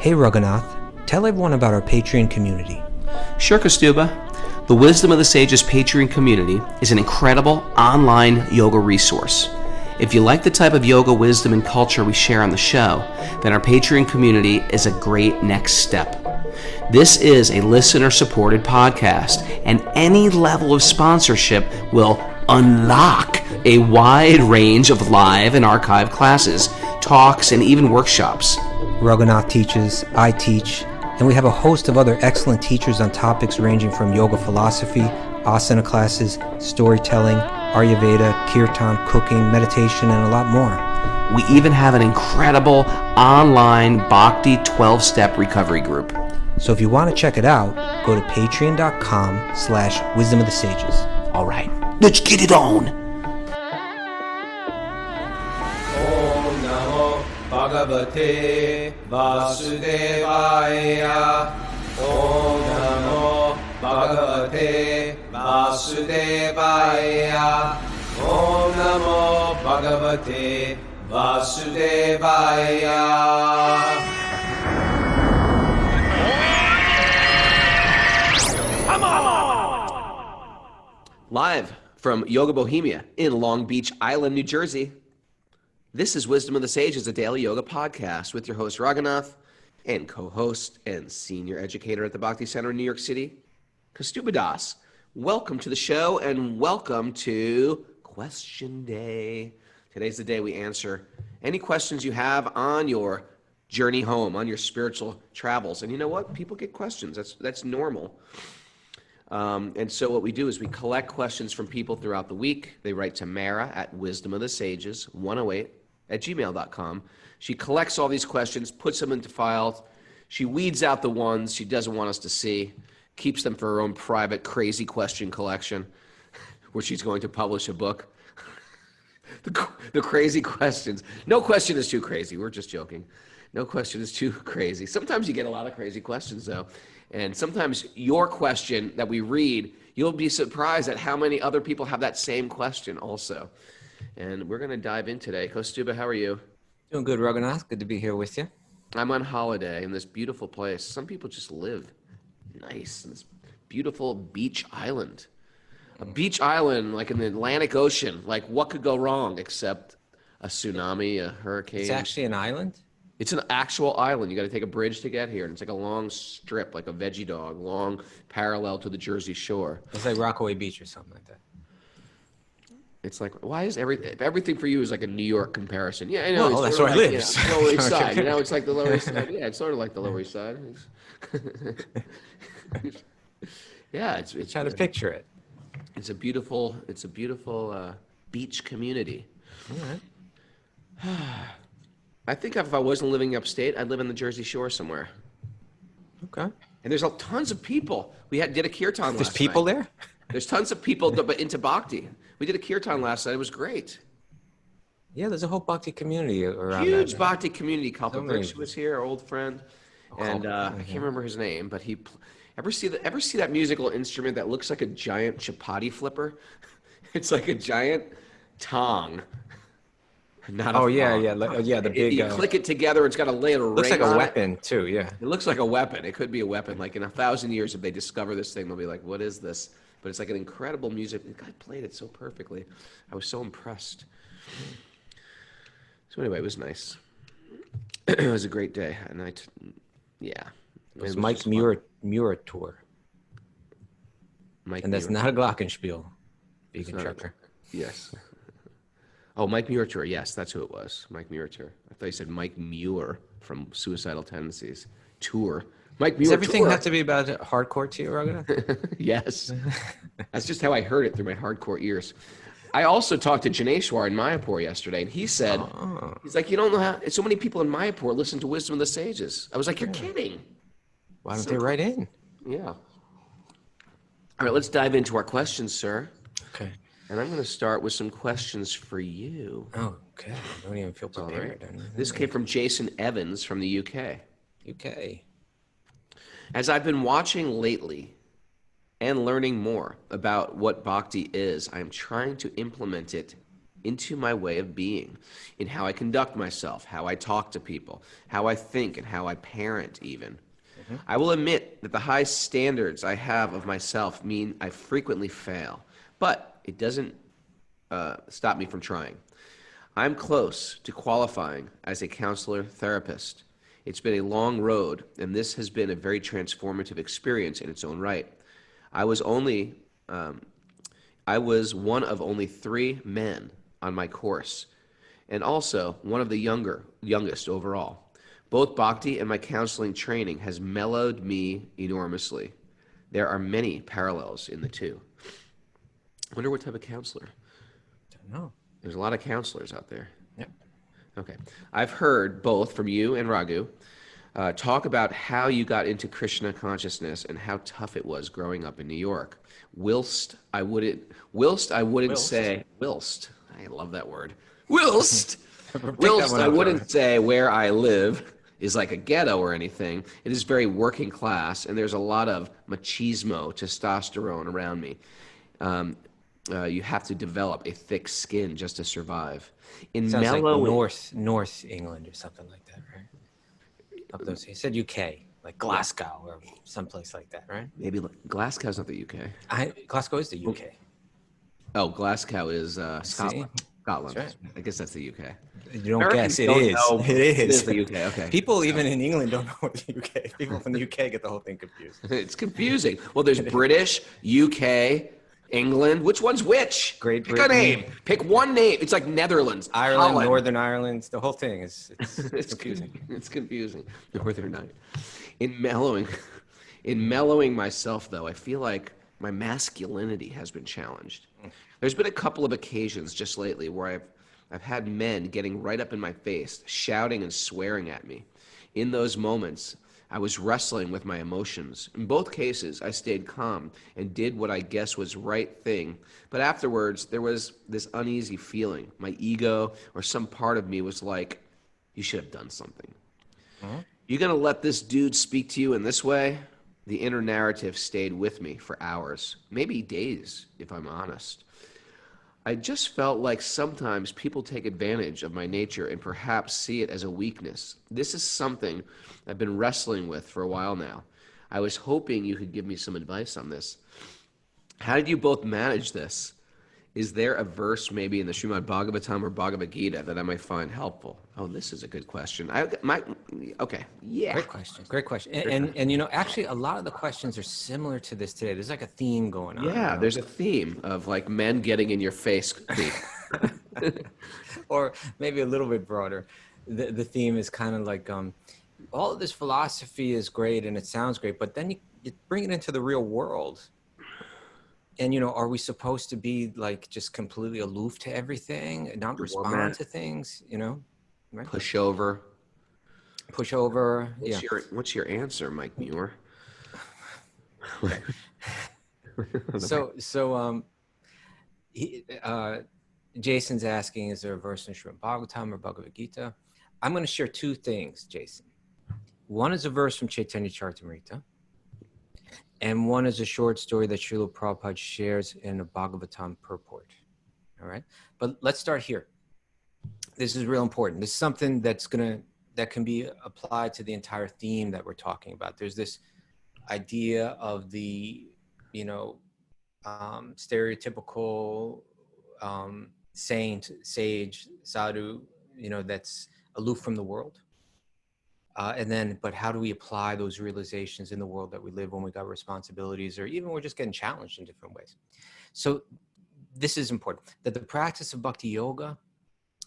Hey Raghunath, tell everyone about our Patreon community. Sure, Kaustubha. The Wisdom of the Sages Patreon community is an incredible online yoga resource. If you like the type of yoga wisdom and culture we share on the show, then our Patreon community is a great next step. This is a listener-supported podcast, and any level of sponsorship will unlock a wide range of live and archived classes, talks, and even workshops. Raghunath teaches, I teach, and we have a host of other excellent teachers on topics ranging from yoga philosophy, asana classes, storytelling, Ayurveda, kirtan, cooking, meditation, and a lot more. We even have an incredible online Bhakti 12-step recovery group. So if you want to check it out, go to patreon.com/Wisdom of the Sages. All right, let's get it on. Om Namo Bhagavate Vasudevaya. Om Namo Bhagavate Vasudevaya. Om Namo Bhagavate Vasudevaya. Live from Yoga Bohemia in Long Beach Island, New Jersey, this is Wisdom of the Sages, a daily yoga podcast with your host Raghunath and co-host and senior educator at the Bhakti Center in New York City, Kaustubha Das. Welcome to the show and welcome to Question Day. Today's the day we answer any questions you have on your journey home, on your spiritual travels. And you know what? People get questions. That's normal. And so what we do is we collect questions from people throughout the week. They write to Mara at wisdomofthesages108@gmail.com. She collects all these questions, puts them into files. She weeds out the ones she doesn't want us to see, keeps them for her own private crazy question collection, where she's going to publish a book. The crazy questions. No question is too crazy. We're just joking. No question is too crazy. Sometimes you get a lot of crazy questions, though. And sometimes your question that we read, you'll be surprised at how many other people have that same question also. And we're going to dive in today. Kaustubha, how are you? Doing good, Raghunath. Good to be here with you. I'm on holiday in this beautiful place. Some people just live nice in this beautiful beach island. A beach island like in the Atlantic Ocean. Like what could go wrong except a tsunami, a hurricane? It's actually an island? It's an actual island. You got to take a bridge to get here, and it's like a long strip, like a veggie dog, long parallel to the Jersey Shore. It's like Rockaway Beach or something like that. It's like, why is everything for you is like a New York comparison? Yeah, I know. Well, that's where I live. Yeah, Lower East Side. You know, it's like the Lower East Side. Yeah, it's sort of like the Lower East Side. Yeah, it's Try to picture it. It's a beautiful beach community. All right. I think if I wasn't living upstate, I'd live in the Jersey Shore somewhere. Okay. And there's tons of people. We did a kirtan last night. There's people there? There's tons of people but into Bhakti. We did a kirtan last night. It was great. Yeah, there's a whole Bhakti community around Huge that. Bhakti community. Kalpa many Brix was here, our old friend. And I can't remember his name, but ever see that musical instrument that looks like a giant chapati flipper? It's like a giant tong. Not a the big. You click it together, it's got a layer of looks ring like a on weapon too, yeah. It looks like a weapon. It could be a weapon. Like in 1,000 years, if they discover this thing, they'll be like, what is this? But it's like an incredible music. The guy played it so perfectly. I was so impressed. So anyway, it was nice. It was a great day. And it was Mike Muir tour. And that's not a glockenspiel. Vegan trucker. Yes. Oh, Mike Muir tour. Yes, that's who it was. Mike Muir tour. I thought you said Mike Muir from Suicidal Tendencies tour. Mike Muir. Does everything tour. have to be about hardcore to you, Raghunath? Yes. That's just how I heard it through my hardcore ears. I also talked to Janeshwar in Mayapur yesterday, and he said, he's like, you don't know how, so many people in Mayapur listen to Wisdom of the Sages. I was like, you're kidding. Why don't they write in? Yeah. All right, let's dive into our questions, sir. Okay. And I'm going to start with some questions for you. Oh, okay. I don't even feel prepared. Right. This came from Jason Evans from the UK. UK. As I've been watching lately and learning more about what bhakti is, I'm trying to implement it into my way of being, in how I conduct myself, how I talk to people, how I think, and how I parent even. I will admit that the high standards I have of myself mean I frequently fail, but it doesn't stop me from trying. I'm close to qualifying as a counselor therapist. It's been a long road, and this has been a very transformative experience in its own right. I was only, I was one of only 3 men on my course, and also one of the youngest overall. Both Bhakti and my counseling training has mellowed me enormously. There are many parallels in the two. I wonder what type of counselor. Don't know. There's a lot of counselors out there. Yep. Okay. I've heard both from you and Raghu talk about how you got into Krishna consciousness and how tough it was growing up in New York. Whilst I wouldn't say, I love that word. Whilst I wouldn't say where I live is like a ghetto or anything. It is very working class, and there's a lot of machismo, testosterone around me. You have to develop a thick skin just to survive. In Sounds mellow like North England or something like that, right? Up those, he said UK, like Glasgow or someplace like that, right? maybe Glasgow's not the UK. Glasgow is the UK. Oh, Glasgow is Scotland. Scotland. That's I guess that's the UK. You don't Americans guess. It don't is. know. It It is. is the UK. Okay. People even in England don't know what the UK. People from the UK get the whole thing confused. It's confusing. Well, there's British, UK, England. Which one's which? Great Pick Britain. a name. Pick one name. It's like Netherlands, Ireland, Holland. Northern Ireland, the whole thing is It's confusing. It's confusing. Northern Night. In mellowing myself, though, I feel like my masculinity has been challenged. There's been a couple of occasions just lately where I've had men getting right up in my face, shouting and swearing at me. In those moments, I was wrestling with my emotions. In both cases, I stayed calm and did what I guess was right thing. But afterwards, there was this uneasy feeling. My ego or some part of me was like, you should have done something. You gonna let this dude speak to you in this way? The inner narrative stayed with me for hours, maybe days, if I'm honest. I just felt like sometimes people take advantage of my nature and perhaps see it as a weakness. This is something I've been wrestling with for a while now. I was hoping you could give me some advice on this. How did you both manage this? Is there a verse maybe in the Srimad Bhagavatam or Bhagavad Gita that I might find helpful? Oh, this is a good question. Okay, yeah. Great question. And you know, actually, a lot of the questions are similar to this today. There's like a theme going on. Yeah, you know? there's a theme of like men getting in your face. Or maybe a little bit broader. The theme is kind of like, all of this philosophy is great and it sounds great, but then you bring it into the real world. And, you know, are we supposed to be like just completely aloof to everything and not respond to things, you know? Right? Push over. Yeah. What's your answer, Mike Muir? Jason's asking, is there a verse in Srimad Bhagavatam or Bhagavad Gita? I'm going to share 2 things, Jason. One is a verse from Chaitanya Charitamrita, and one is a short story that Srila Prabhupada shares in a Bhagavatam purport. All right, but let's start here. This is real important. This is something that can be applied to the entire theme that we're talking about. There's this idea of the, you know, stereotypical saint, sage, sadhu, you know, that's aloof from the world. But how do we apply those realizations in the world that we live when we got responsibilities, or even we're just getting challenged in different ways? So this is important, that the practice of Bhakti-yoga,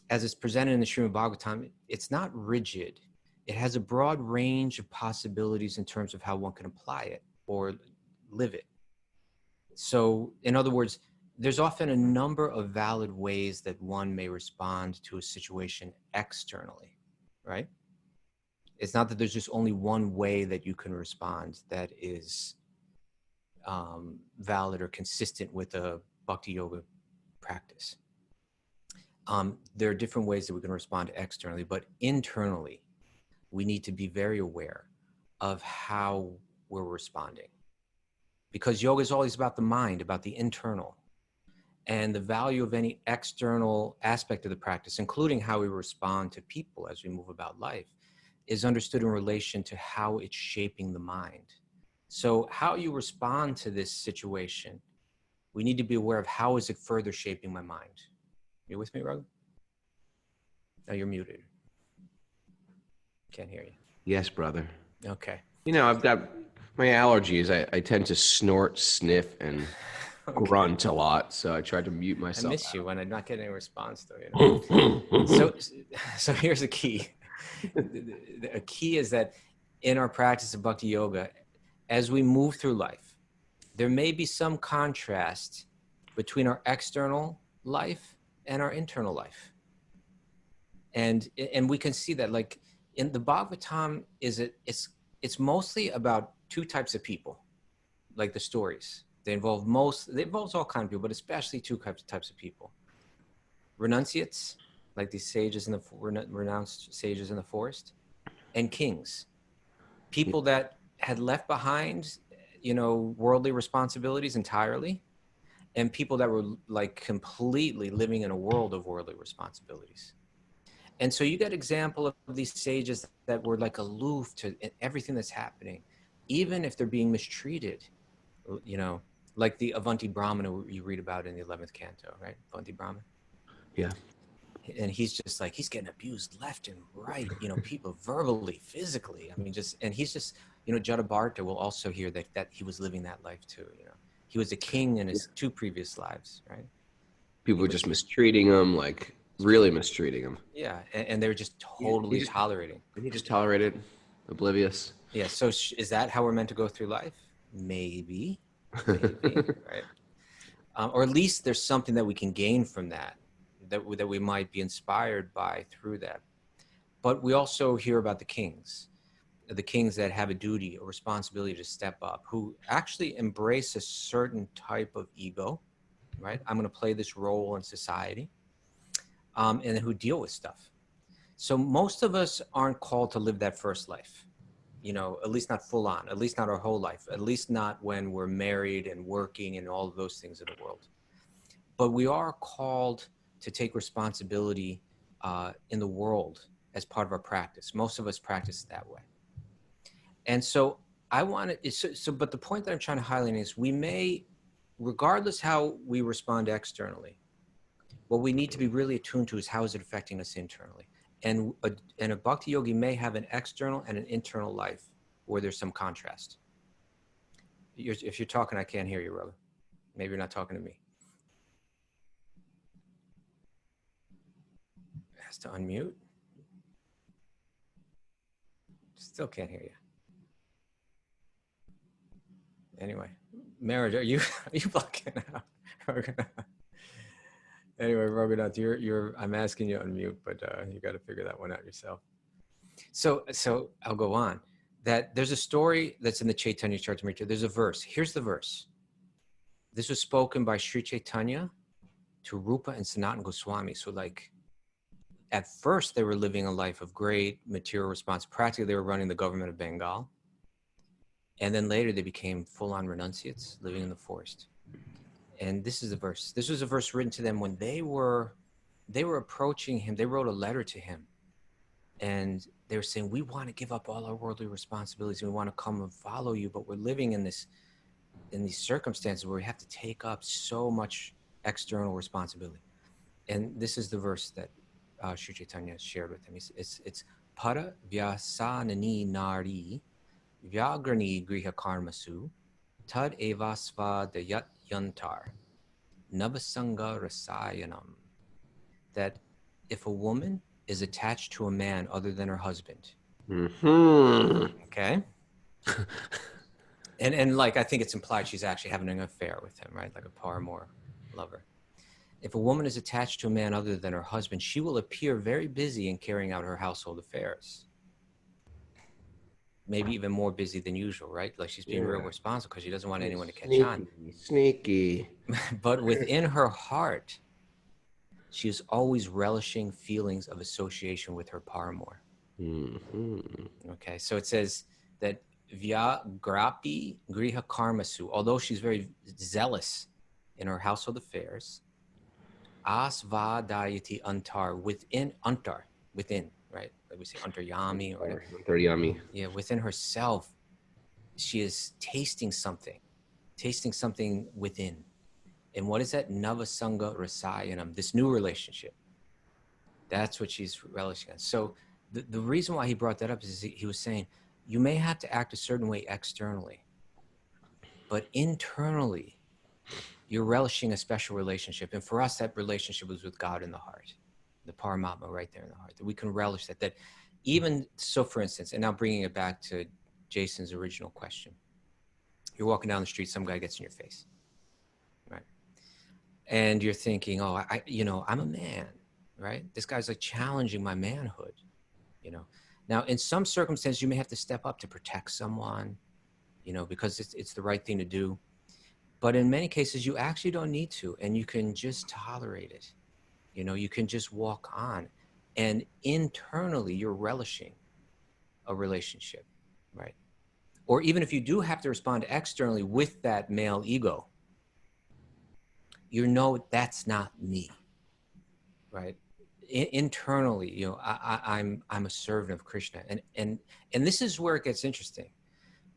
as it's presented in the Srimad Bhagavatam, it's not rigid. It has a broad range of possibilities in terms of how one can apply it or live it. So in other words, there's often a number of valid ways that one may respond to a situation externally, right? It's not that there's just only one way that you can respond that is valid or consistent with a Bhakti Yoga practice. There are different ways that we can respond externally, but internally, we need to be very aware of how we're responding. Because yoga is always about the mind, about the internal. And the value of any external aspect of the practice, including how we respond to people as we move about life, is understood in relation to how it's shaping the mind. So how you respond to this situation, we need to be aware of how is it further shaping my mind. You with me, Raghu? No, you're muted. Can't hear you. Yes, brother. Okay. You know, I've got my allergies. I tend to snort, sniff, and grunt a lot. So I tried to mute I myself. miss you when I'm not getting a response, though. You know. So here's the key. A key is that in our practice of bhakti yoga, as we move through life, there may be some contrast between our external life and our internal life. And we can see that, like in the Bhagavatam, it's mostly about two types of people, like the stories. They involve all kinds of people, but especially two types of people. Renunciates, like these sages in the renounced sages in the forest, and kings, people that had left behind, you know, worldly responsibilities entirely, and people that were like completely living in a world of worldly responsibilities. And so you get example of these sages that were like aloof to everything that's happening, even if they're being mistreated, you know, like the Avanti Brahmana you read about in the 11th canto, right? Avanti Brahmana. Yeah. And he's just like, he's getting abused left and right, you know, people verbally, physically. I mean, and he's just, you know, Jadabharta will also hear that he was living that life too, you know. He was a king in his two previous lives, right? People were just mistreating him, like really mistreating him. Yeah, and they were just totally tolerating. And he just tolerated, oblivious. Yeah, so is that how we're meant to go through life? Maybe, right? Or at least there's something that we can gain from that we might be inspired by through that. But we also hear about the kings that have a duty, a responsibility to step up, who actually embrace a certain type of ego, right? I'm going to play this role in society, and who deal with stuff. So most of us aren't called to live that first life, you know, at least not full on, at least not our whole life, at least not when we're married and working and all of those things in the world. But we are called to take responsibility in the world as part of our practice. Most of us practice that way. And so but the point that I'm trying to highlight is we may, regardless how we respond externally, what we need to be really attuned to is how is it affecting us internally. And a bhakti yogi may have an external and an internal life where there's some contrast. If you're talking, I can't hear you, Raghu. Maybe you're not talking to me. Has to unmute. Still can't hear you. Anyway, marriage, are you blocking out? Anyway, Raghunath, I'm asking you to unmute, but you got to figure that one out yourself. So I'll go on. That there's a story that's in the Chaitanya Charitamrita. There's a verse. Here's the verse. This was spoken by Sri Chaitanya to Rupa and Sanatana Goswami. So like, at first they were living a life of great material response. Practically, they were running the government of Bengal. And then later they became full-on renunciates living in the forest. And this is the verse. This was a verse written to them when they were approaching him. They wrote a letter to him. And they were saying, we want to give up all our worldly responsibilities. And we want to come and follow you. But we're living in these circumstances where we have to take up so much external responsibility. And this is the verse that Sri Chaitanya shared with him. It's Para Vyasanani Nari Vyagrani Griha Karmasu Tad Evasva Dayat Yantar Navasanga Rasayanam. That if a woman is attached to a man other than her husband, okay? and like, I think it's implied she's actually having an affair with him, right? Like a paramour lover. If a woman is attached to a man other than her husband, she will appear very busy in carrying out her household affairs. Maybe even more busy than usual, right? Like she's being real responsible because she doesn't want anyone to catch on. Sneaky. But within her heart, she is always relishing feelings of association with her paramour. Okay, so it says that Vyagrapi Griha Karmasu, although she's very zealous in her household affairs, Asvadayati antar, within antar, within, right? Like we say antaryami or whatever. Antaryami. Yeah, within herself, she is tasting something within. And what is that? Navasanga rasayanam, this new relationship. That's what she's relishing on. So the reason why he brought that up is he was saying, you may have to act a certain way externally, but internally, you're relishing a special relationship. And for us, that relationship was with God in the heart, the Paramatma right there in the heart, that we can relish that even so, for instance, and now bringing it back to Jason's original question, you're walking down the street, some guy gets in your face, right? And you're thinking, oh, I'm a man, right? This guy's like challenging my manhood, Now, in some circumstances, you may have to step up to protect someone, because it's the right thing to do. But in many cases, you actually don't need to, and you can just tolerate it. You can just walk on, and internally, you're relishing a relationship, right? Or even if you do have to respond externally with that male ego, that's not me, right? Internally, I'm a servant of Krishna, and this is where it gets interesting.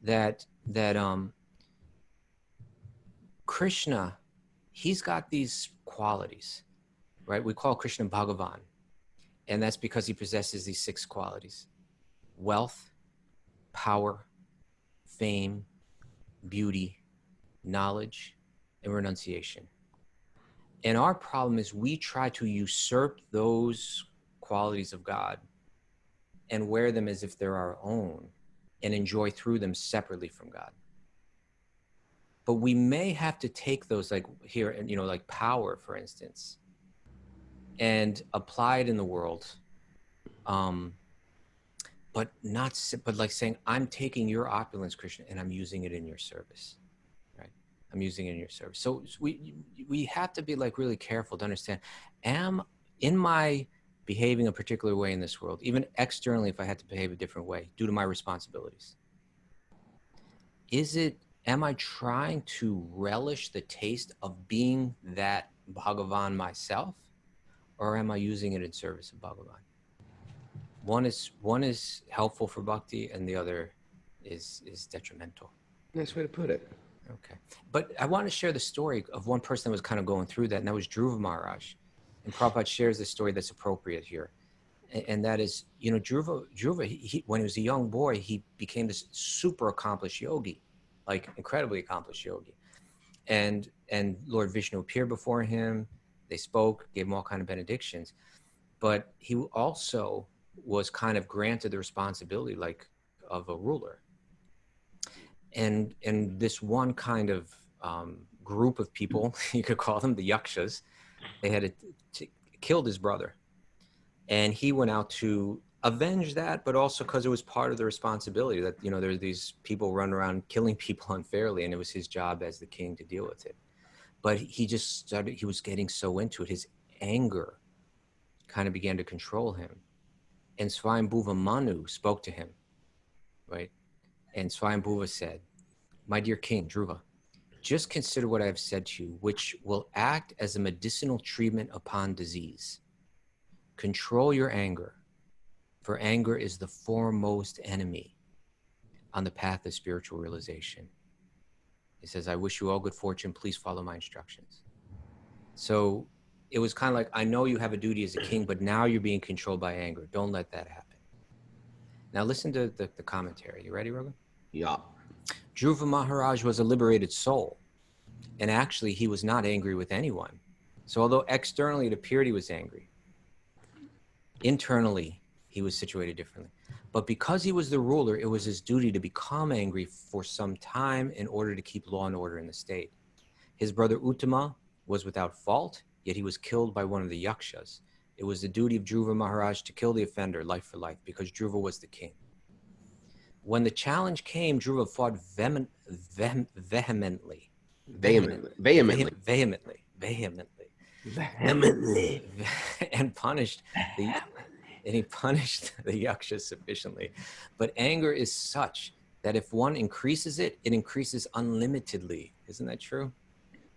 That Krishna, he's got these qualities, right? We call Krishna Bhagavan, and that's because he possesses these 6 qualities: wealth, power, fame, beauty, knowledge, and renunciation. And our problem is we try to usurp those qualities of God and wear them as if they're our own and enjoy through them separately from God. But we may have to take those, like here, like power, for instance, and apply it in the world. But like saying, I'm taking your opulence, Krishna, and I'm using it in your service, right? I'm using it in your service. So we have to be like really careful to understand, in my behaving a particular way in this world, even externally, if I had to behave a different way due to my responsibilities, am I trying to relish the taste of being that Bhagavan myself, or am I using it in service of Bhagavan? One is helpful for bhakti, and the other is detrimental. Nice way to put it. Okay. But I want to share the story of one person that was kind of going through that, and that was Dhruva Maharaj. And Prabhupada shares the story that's appropriate here. And that is, Dhruva, when he was a young boy, he became this super accomplished yogi, like incredibly accomplished yogi. And Lord Vishnu appeared before him. They spoke, gave him all kind of benedictions. But he also was kind of granted the responsibility like of a ruler. And this one kind of group of people, you could call them the yakshas, they had killed his brother. And he went out to avenge that, but also because it was part of the responsibility that, there's these people running around killing people unfairly, and it was his job as the king to deal with it. But he was getting so into it, his anger kind of began to control him. And Swayambhuva Manu spoke to him, right? And Swayambhuva said, my dear king, Dhruva, just consider what I have said to you, which will act as a medicinal treatment upon disease. Control your anger, for anger is the foremost enemy on the path of spiritual realization. He says, I wish you all good fortune. Please follow my instructions. So it was kind of like, I know you have a duty as a king, but now you're being controlled by anger. Don't let that happen. Now listen to the commentary. You ready, Raghu? Yeah. Dhruva Maharaj was a liberated soul, and actually he was not angry with anyone. So although externally it appeared he was angry, internally he was situated differently. But because he was the ruler, it was his duty to become angry for some time in order to keep law and order in the state. His brother Uttama was without fault, yet he was killed by one of the yakshas. It was the duty of Dhruva Maharaj to kill the offender life for life, because Dhruva was the king. When the challenge came, Dhruva fought vehemently, and punished he punished the yakshas sufficiently. But anger is such that if one increases it, it increases unlimitedly. Isn't that true?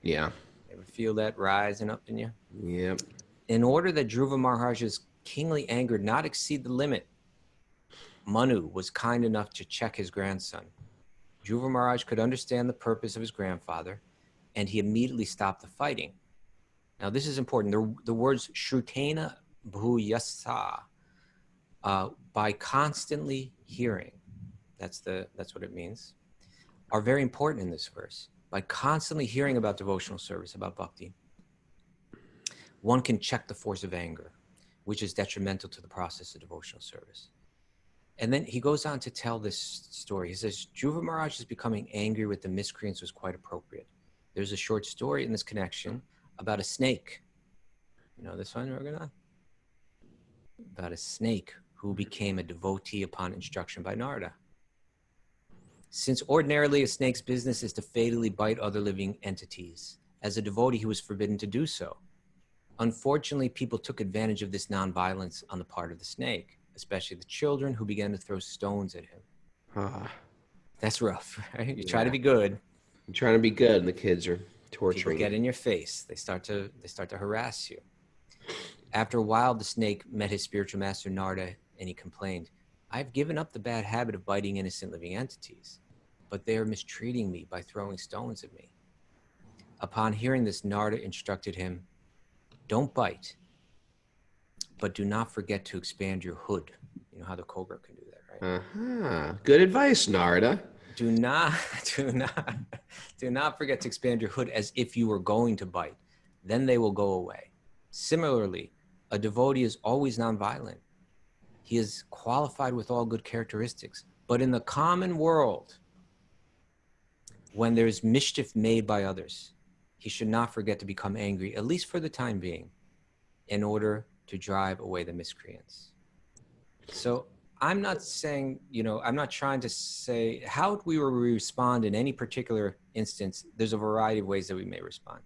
Yeah. Ever feel that rising up in you? Yep. In order that Dhruva Maharaj's kingly anger not exceed the limit, Manu was kind enough to check his grandson. Dhruva Maharaj could understand the purpose of his grandfather, and he immediately stopped the fighting. Now, this is important. The words Shrutena Bhuyasa, by constantly hearing, that's what it means, are very important in this verse. By constantly hearing about devotional service, about bhakti, one can check the force of anger, which is detrimental to the process of devotional service. And then he goes on to tell this story. He says, Dhruva Maharaj is becoming angry with the miscreants was quite appropriate. There's a short story in this connection about a snake. You know this one, Raghunath? About a snake who became a devotee upon instruction by Narada. Since ordinarily a snake's business is to fatally bite other living entities, as a devotee he was forbidden to do so. Unfortunately, people took advantage of this nonviolence on the part of the snake, especially the children who began to throw stones at him. That's rough, right? You try to be good. You're trying to be good, and the kids are torturing People get in your face. They start to harass you. After a while, the snake met his spiritual master Narada, and he complained, I've given up the bad habit of biting innocent living entities, but they are mistreating me by throwing stones at me. Upon hearing this, Narada instructed him, don't bite, but do not forget to expand your hood. You know how the cobra can do that, right? Good advice, Narada. Do not forget to expand your hood as if you were going to bite. Then they will go away. Similarly, a devotee is always nonviolent. He is qualified with all good characteristics. But in the common world, when there is mischief made by others, he should not forget to become angry, at least for the time being, in order to drive away the miscreants. So I'm not saying, I'm not trying to say how we will respond in any particular instance. There's a variety of ways that we may respond.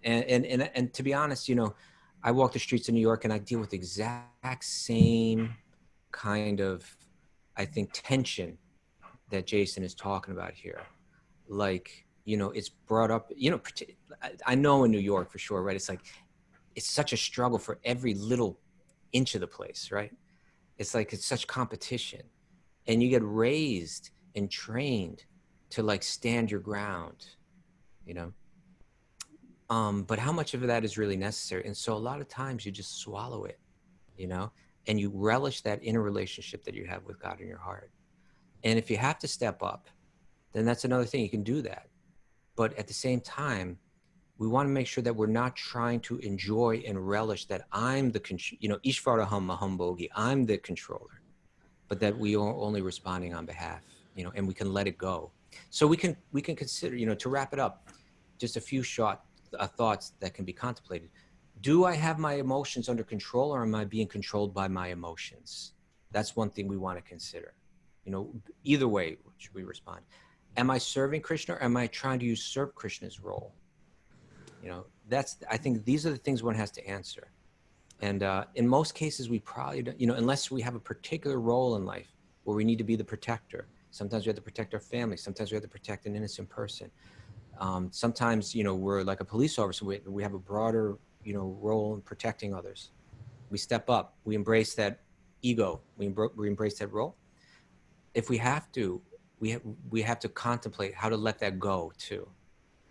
And to be honest, I walk the streets of New York and I deal with the exact same kind of, I think, tension that Jason is talking about here. Like, it's brought up, I know in New York for sure, right? It's like, it's such a struggle for every little inch of the place, right? It's like, it's such competition, and you get raised and trained to like stand your ground, but how much of that is really necessary? And so a lot of times you just swallow it, and you relish that inner relationship that you have with God in your heart. And if you have to step up, then that's another thing. You can do that. But at the same time, we want to make sure that we're not trying to enjoy and relish that I'm the, Ishvaraham Mahambogi, I'm the controller, but that we are only responding on behalf, and we can let it go. So we can consider, to wrap it up, just a few short thoughts that can be contemplated. Do I have my emotions under control, or am I being controlled by my emotions? That's one thing we want to consider. Either way, should we respond? Am I serving Krishna, or am I trying to usurp Krishna's role? I think these are the things one has to answer. And in most cases, we probably don't, unless we have a particular role in life where we need to be the protector. Sometimes we have to protect our family. Sometimes we have to protect an innocent person. Sometimes, we're like a police officer. We have a broader, role in protecting others. We step up. We embrace that ego. We embrace that role. If we have to, we have to contemplate how to let that go too,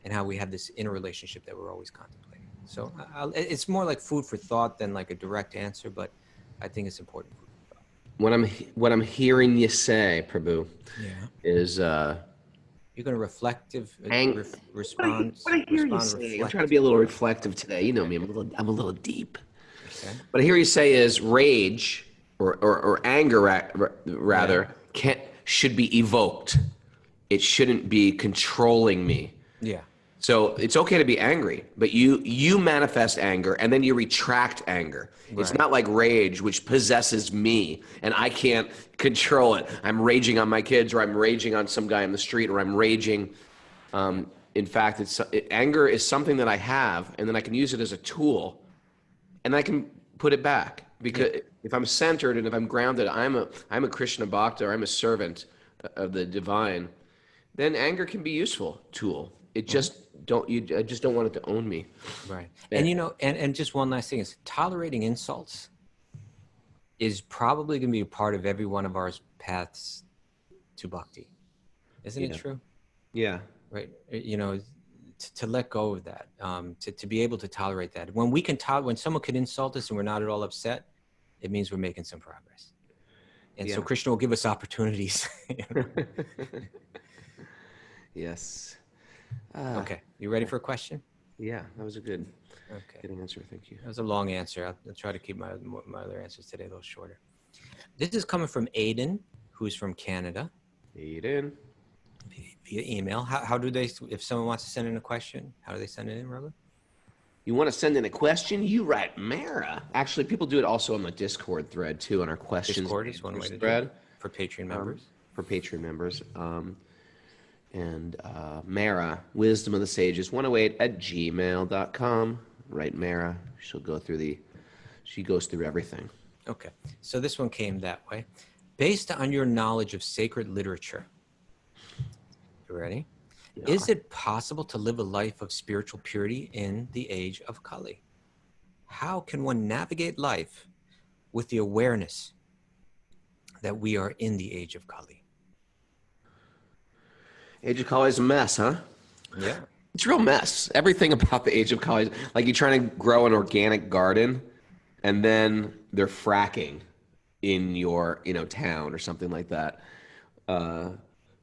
and how we have this inner relationship that we're always contemplating. So it's more like food for thought than like a direct answer, but I think it's important food for thought. What I'm hearing you say, Prabhu, is you're going to respond. What I hear you say, I'm trying to be a little reflective today. You know me, I'm a little deep. Okay. What I hear you say is rage or anger rather should be evoked. It shouldn't be controlling me. Yeah. So it's okay to be angry, but you manifest anger and then you retract anger. Right. It's not like rage, which possesses me and I can't control it. I'm raging on my kids, or I'm raging on some guy on the street, or I'm raging. In fact, anger is something that I have, and then I can use it as a tool, and I can put it back. Because if I'm centered and if I'm grounded, I'm a Krishna Bhakta, or I'm a servant of the divine, then anger can be a useful tool It just don't, I just don't want it to own me. Right. Yeah. And, you know, and just one last thing is tolerating insults is probably going to be a part of every one of our paths to bhakti. Isn't it true? Yeah. Right. You know, to let go of that, to be able to tolerate that. When we can when someone can insult us and we're not at all upset, it means we're making some progress. And so Krishna will give us opportunities. Yes. Okay. You ready for a question? Yeah, that was a good answer. Thank you. That was a long answer. I'll try to keep my other answers today a little shorter. This is coming from Aiden, who's from Canada. Aiden. Via email. How do they, if someone wants to send in a question, how do they send it in, Raghu? You want to send in a question? You write Mara. Actually, people do it also on the Discord thread too, on our questions. Discord is one way to do it for Patreon members. For Patreon members. And Mara, Wisdom of the Sages, 108@gmail.com. Write Mara. She goes through everything. Okay. So this one came that way. Based on your knowledge of sacred literature, you ready? Yeah. Is it possible to live a life of spiritual purity in the age of Kali? How can one navigate life with the awareness that we are in the age of Kali? Age of Kali is a mess, huh? Yeah. It's a real mess. Everything about the age of Kali, like you're trying to grow an organic garden and then they're fracking in your, town or something like that.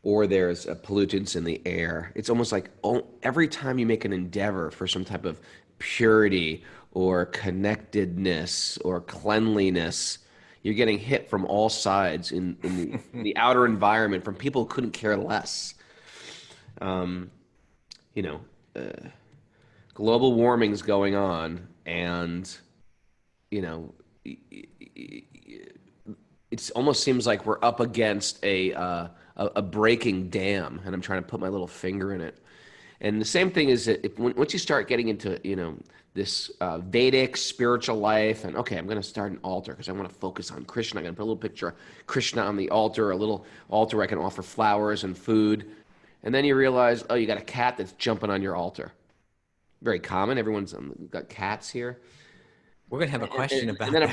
Or there's pollutants in the air. It's almost like every time you make an endeavor for some type of purity or connectedness or cleanliness, you're getting hit from all sides in the outer environment from people who couldn't care less. Global warming's going on, and it almost seems like we're up against a breaking dam, and I'm trying to put my little finger in it. And the same thing is that once you start getting into this Vedic spiritual life, and okay, I'm going to start an altar because I want to focus on Krishna. I'm going to put a little picture of Krishna on the altar, a little altar where I can offer flowers and food. And then you realize, oh, you got a cat that's jumping on your altar. Very common. Everyone's got cats here. We're going to have a question about and then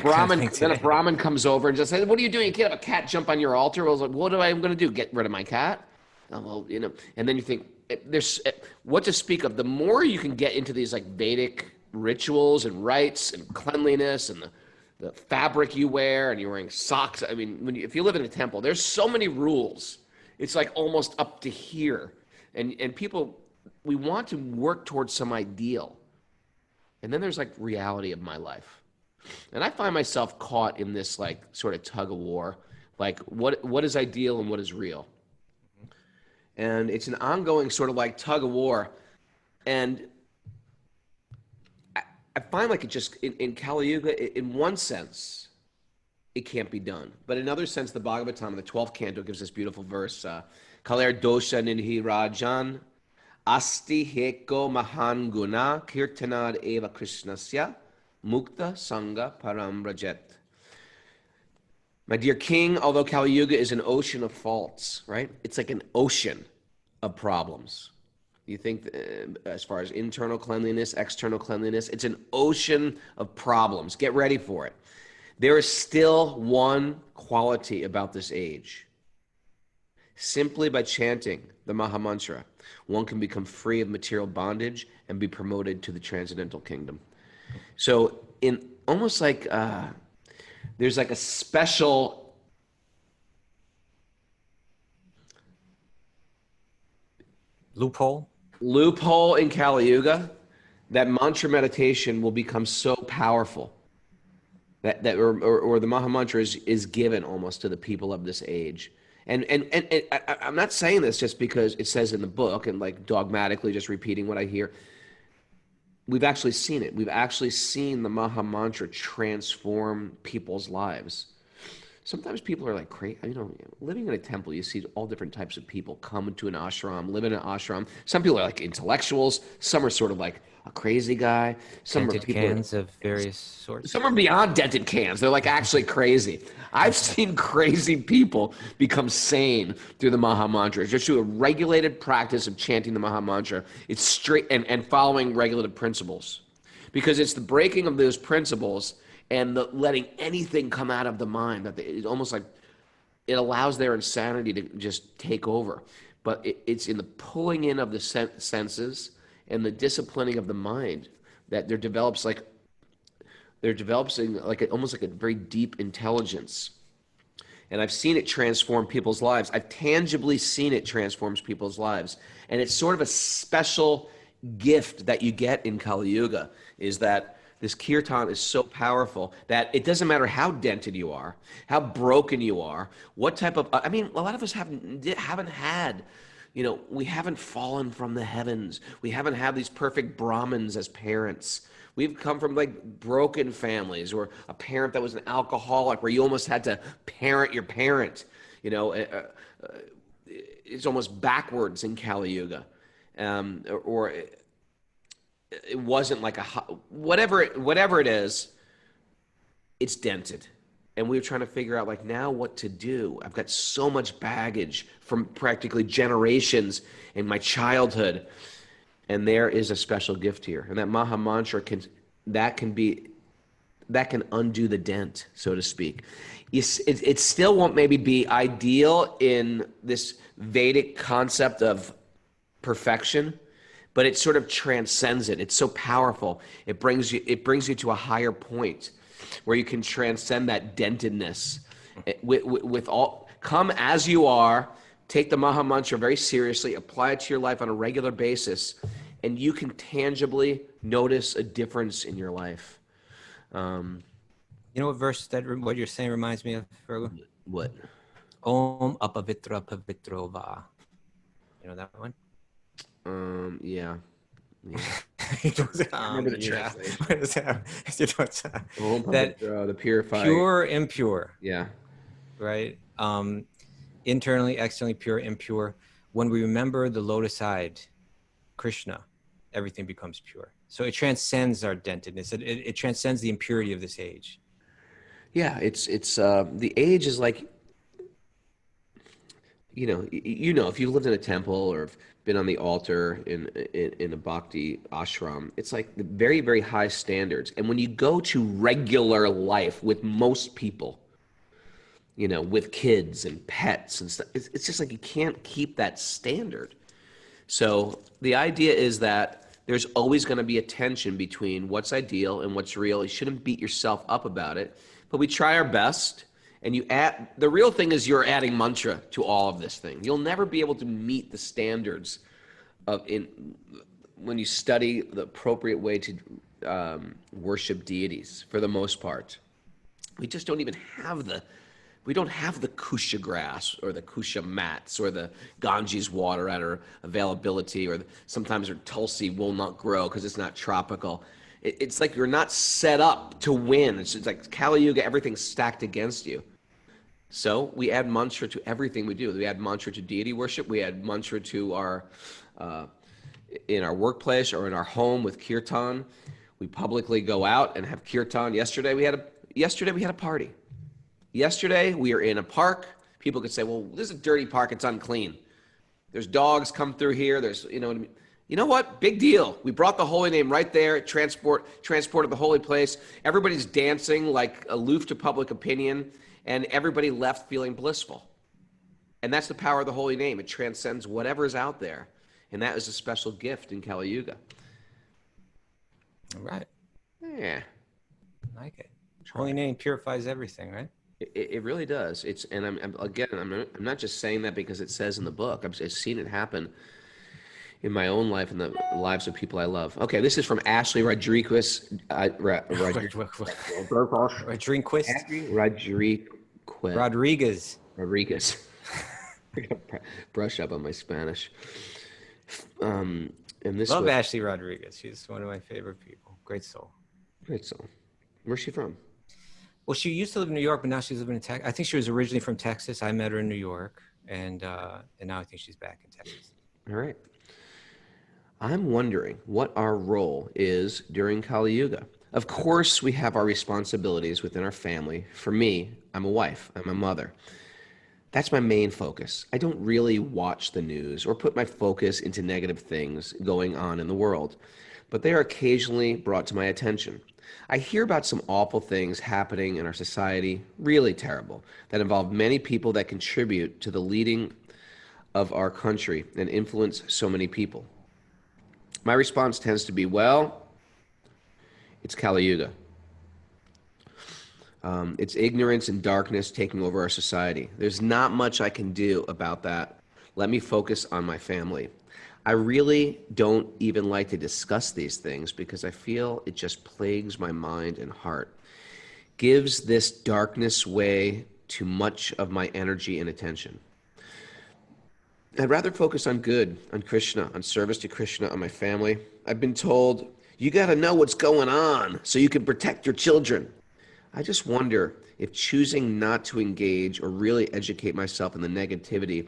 a Brahmin comes over and just says, what are you doing? You can't have a cat jump on your altar. I was like, what am I going to do? Get rid of my cat? Oh, well, and then you think, there's what to speak of. The more you can get into these like Vedic rituals and rites and cleanliness and the fabric you wear, and you're wearing socks. I mean, if you live in a temple, there's so many rules. It's like almost up to here. And people, we want to work towards some ideal. And then there's like reality of my life. And I find myself caught in this like sort of tug of war, like what is ideal and what is real. And it's an ongoing sort of like tug of war. And I find like it just, in Kali Yuga, in one sense, it can't be done. But in another sense, the Bhagavatam, the 12th canto, gives this beautiful verse, Kaler dosha ninhi rajan, asti heko mahan guna, kirtanad eva krishnasya, mukta sangha param rajet. My dear king, although Kali Yuga is an ocean of faults, right? It's like an ocean of problems. You think as far as internal cleanliness, external cleanliness, it's an ocean of problems. Get ready for it. There is still one quality about this age. Simply by chanting the Mahamantra, one can become free of material bondage and be promoted to the transcendental kingdom. So in almost like, there's like a special loophole in Kali Yuga that mantra meditation will become so powerful that or the Mahamantra is given almost to the people of this age. And I'm not saying this just because it says in the book and like dogmatically just repeating what I hear. We've actually seen it. We've actually seen the Mahamantra transform people's lives. sometimes people are like crazy. Living in a temple, you see all different types of people come to an ashram, live in an ashram. Some people are like intellectuals. Some are sort of like a crazy guy. Dented cans of various sorts. Some are beyond dented cans. They're like actually crazy. I've seen crazy people become sane through the Maha Mantra. Just through a regulated practice of chanting the Maha Mantra. It's straight and following regulative principles. Because it's the breaking of those principles and the letting anything come out of the mind. It's almost like it allows their insanity to just take over. But it's in the pulling in of the senses and the disciplining of the mind that there develops they're developing almost like a very deep intelligence. And I've seen it transform people's lives. I've tangibly seen it transforms people's lives. And it's sort of a special gift that you get in Kali Yuga, is that this kirtan is so powerful that it doesn't matter how dented you are, how broken you are, what type of, a lot of us haven't had, we haven't fallen from the heavens. We haven't had these perfect Brahmins as parents. We've come from like broken families, or a parent that was an alcoholic where you almost had to parent your parent. It's almost backwards in Kali Yuga. Or it wasn't like whatever it is, it's dented. And we were trying to figure out like now what to do. I've got so much baggage from practically generations in my childhood. And there is a special gift here. And that Maha Mantra can undo the dent, so to speak. It still won't maybe be ideal in this Vedic concept of perfection, but it sort of transcends it. It's so powerful. It brings you to a higher point where you can transcend that dentedness with all. Come as you are. Take the Maha Mantra very seriously. Apply it to your life on a regular basis, and you can tangibly notice a difference in your life. You know what verse what you're saying reminds me of, Raghu? What? Om apavitra pavitro va. You know that one? Yeah. Remember the translation. That the purified. Pure, impure. Yeah. Right? Internally, externally, pure, impure. When we remember the lotus-eyed Krishna, everything becomes pure. So it transcends our dentedness. It transcends the impurity of this age. Yeah, it's the age is like, if you lived in a temple or have been on the altar in a bhakti ashram, it's like the very, very high standards. And when you go to regular life with most people, with kids and pets and stuff, it's just like you can't keep that standard. So the idea is that there's always going to be a tension between what's ideal and what's real. You shouldn't beat yourself up about it, but we try our best. And the real thing is you're adding mantra to all of this thing. You'll never be able to meet the standards when you study the appropriate way to worship deities, for the most part. We just don't even have the kusha grass or the kusha mats or the Ganges water at our availability, or sometimes our tulsi will not grow because it's not tropical. It's like you're not set up to win. It's like Kali Yuga, everything's stacked against you. So we add mantra to everything we do. We add mantra to deity worship. We add mantra to our in our workplace or in our home with kirtan. We publicly go out and have kirtan. Yesterday we had a party. Yesterday we were in a park. People could say, "Well, this is a dirty park. It's unclean. There's dogs come through here. There's what I mean." You know what? Big deal. We brought the holy name right there, transported the holy place. Everybody's dancing like aloof to public opinion, and everybody left feeling blissful. And that's the power of the holy name. It transcends whatever is out there. And that is a special gift in Kali Yuga. All right. Yeah. I like it. Holy name purifies everything, right? It really does. I'm not just saying that because it says in the book. I've seen it happen in my own life and the lives of people I love. Okay, this is from Ashley Rodriguez. Rodriguez. I gotta brush up on my Spanish. And this Love Ashley Rodriguez. She's one of my favorite people. Great soul. Great soul. Where's she from? Well, she used to live in New York, but now she's living in Texas. I think she was originally from Texas. I met her in New York, and now I think she's back in Texas. All right. I'm wondering what our role is during Kali Yuga. Of course, we have our responsibilities within our family. For me, I'm a wife, I'm a mother. That's my main focus. I don't really watch the news or put my focus into negative things going on in the world, but they are occasionally brought to my attention. I hear about some awful things happening in our society, really terrible, that involve many people that contribute to the leading of our country and influence so many people. My response tends to be, well, it's Kali Yuga. It's ignorance and darkness taking over our society. There's not much I can do about that. Let me focus on my family. I really don't even like to discuss these things because I feel it just plagues my mind and heart. Gives this darkness way too much of my energy and attention. I'd rather focus on good, on Krishna, on service to Krishna, on my family. I've been told, you got to know what's going on so you can protect your children. I just wonder if choosing not to engage or really educate myself in the negativity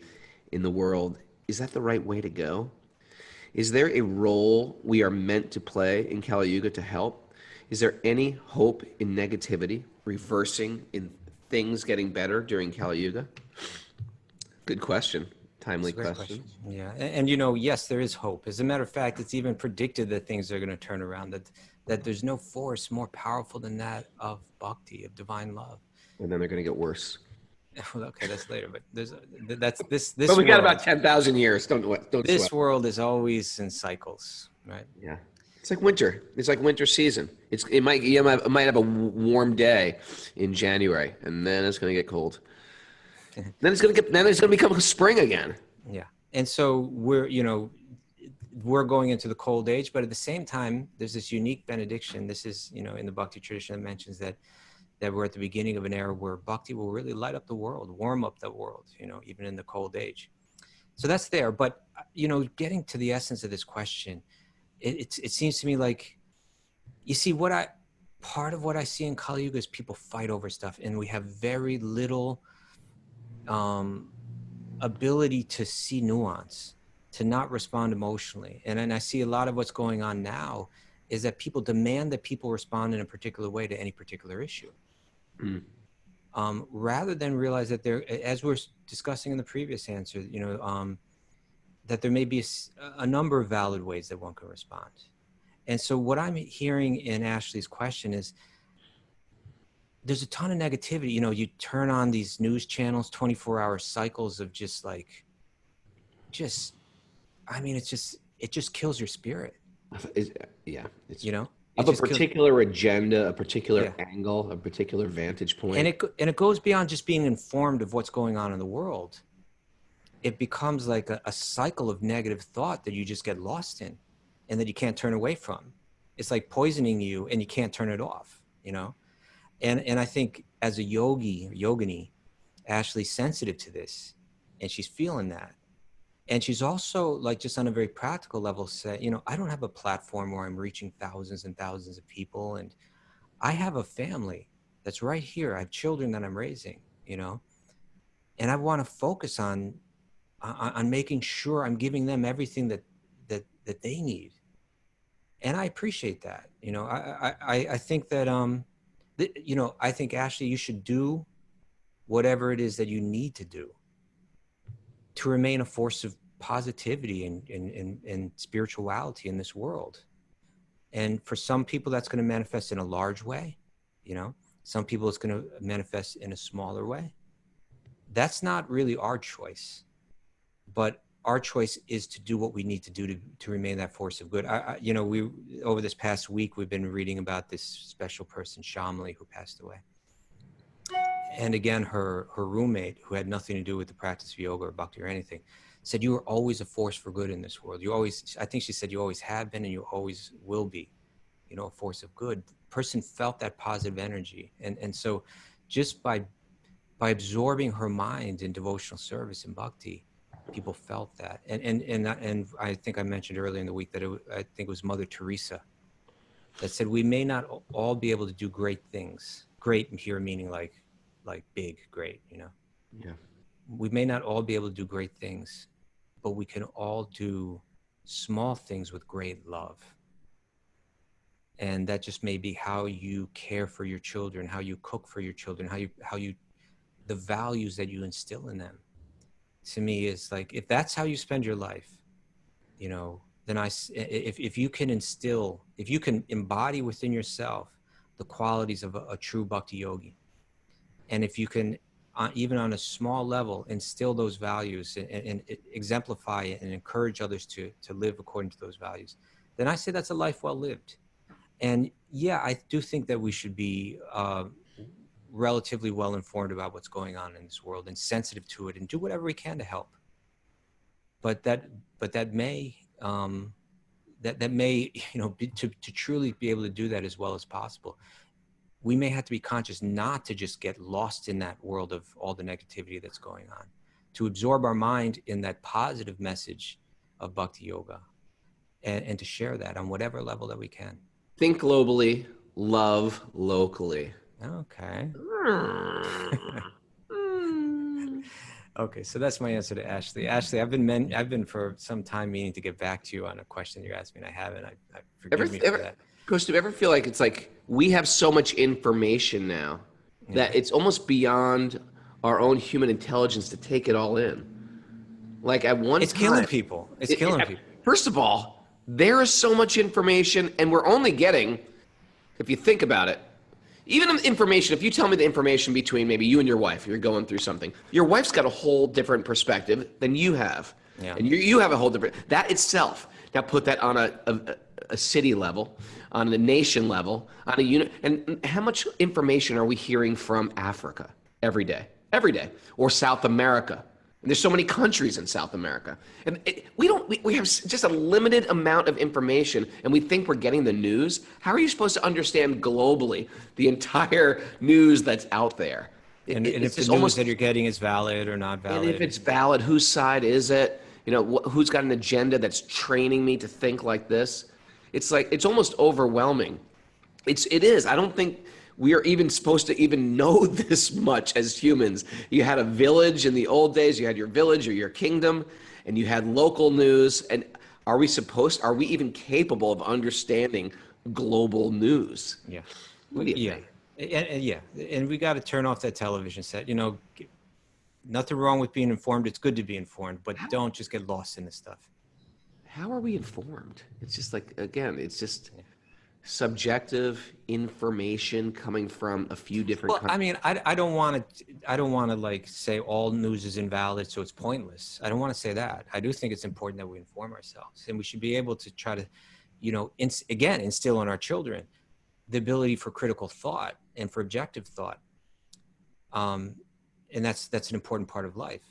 in the world, is that the right way to go? Is there a role we are meant to play in Kali Yuga to help? Is there any hope in negativity, reversing in things getting better during Kali Yuga? Good question. Timely question. Yeah, and yes, there is hope. As a matter of fact, it's even predicted that things are going to turn around, that there's no force more powerful than that of bhakti, of divine love. And then they're going to get worse. Well, okay, that's later, but that's this. But we got about 10,000 years. Don't This sweat. world is always in cycles, right? Yeah, it's like winter. It's like winter season. It might have a warm day in January, and then it's going to get cold. Then it's going to become spring again. Yeah, and so we're going into the cold age, but at the same time, there's this unique benediction. This is in the Bhakti tradition that mentions that we're at the beginning of an era where bhakti will really light up the world, warm up the world, even in the cold age. So that's there. But, getting to the essence of this question, it seems to me like, you see, part of what I see in Kali Yuga is people fight over stuff, and we have very little ability to see nuance, to not respond emotionally. And I see a lot of what's going on now is that people demand that people respond in a particular way to any particular issue. Rather than realize that there, as we're discussing in the previous answer, that there may be a number of valid ways that one can respond. And so what I'm hearing in Ashley's question is, there's a ton of negativity. You turn on these news channels, 24-hour cycles of it just kills your spirit. Of a particular agenda, a particular angle, a particular vantage point. And it goes beyond just being informed of what's going on in the world. It becomes like a cycle of negative thought that you just get lost in and that you can't turn away from. It's like poisoning you and you can't turn it off, And I think as a yogini, Ashley's sensitive to this and she's feeling that. And she's also, just on a very practical level, said, I don't have a platform where I'm reaching thousands and thousands of people. And I have a family that's right here. I have children that I'm raising, and I want to focus on making sure I'm giving them everything that they need. And I appreciate that. I think that, I think, Ashley, you should do whatever it is that you need to do to remain a force of positivity and spirituality in this world. And for some people, that's going to manifest in a large way. Some people it's going to manifest in a smaller way. That's not really our choice, but our choice is to do what we need to do to remain that force of good. We over this past week, we've been reading about this special person, Shamli, who passed away. And again, her roommate, who had nothing to do with the practice of yoga or bhakti or anything, said, you are always a force for good in this world. I think she said, you always have been and you always will be, a force of good. The person felt that positive energy. And so just by absorbing her mind in devotional service and bhakti, people felt that. And I think I mentioned earlier in the week that I think it was Mother Teresa that said, we may not all be able to do great things, great here meaning like big, great, you know. Yeah. We may not all be able to do great things, but we can all do small things with great love. And that just may be how you care for your children, how you cook for your children, how you the values that you instill in them. To me, is like, if that's how you spend your life, you know, then if you can instill, if you can embody within yourself the qualities of a true Bhakti-yogi, and if you can, even on a small level, instill those values and exemplify it and encourage others to live according to those values, then I say that's a life well lived. And yeah, I do think that we should be relatively well informed about what's going on in this world and sensitive to it and do whatever we can to help. But that may, you know, to truly be able to do that as well as possible, we may have to be conscious not to just get lost in that world of all the negativity that's going on, to absorb our mind in that positive message of Bhakti Yoga, and to share that on whatever level that we can. Think globally, love locally. Okay. Okay, so that's my answer to Ashley. Ashley, I've been for some time meaning to get back to you on a question you asked me, and I haven't. I forgive me for that. Kaustubha, ever feel like it's like we have so much information now that it's almost beyond our own human intelligence to take it all in? Like at one time, it's killing people. It's killing people. First of all, there is so much information, and we're only getting, if you think about it, even information, if you tell me the information between maybe you and your wife, you're going through something, your wife's got a whole different perspective than you have. Yeah. And you have a whole different, that itself, now put that on a city level, on the nation level, on a unit, and how much information are we hearing from Africa every day, or South America? And there's so many countries in South America, and we have just a limited amount of information, and we think we're getting the news. How are you supposed to understand globally the entire news that's out there? And if the news that you're getting is valid or not valid. And if it's valid, whose side is it? You know, who's got an agenda that's training me to think like this? It's like, it's almost overwhelming. It is. I don't think we are even supposed to even know this much as humans. You had a village in the old days, you had your village or your kingdom, and you had local news. And are we even capable of understanding global news? Yeah. What do you think? And we got to turn off that television set. You know, nothing wrong with being informed. It's good to be informed, but don't just get lost in this stuff. How are we informed? It's just like, again, it's just subjective information coming from a few different countries. I mean, I don't want to like say all news is invalid, so it's pointless. I don't want to say that. I do think it's important that we inform ourselves, and we should be able to try to, you know, instill in our children the ability for critical thought and for objective thought. And that's an important part of life.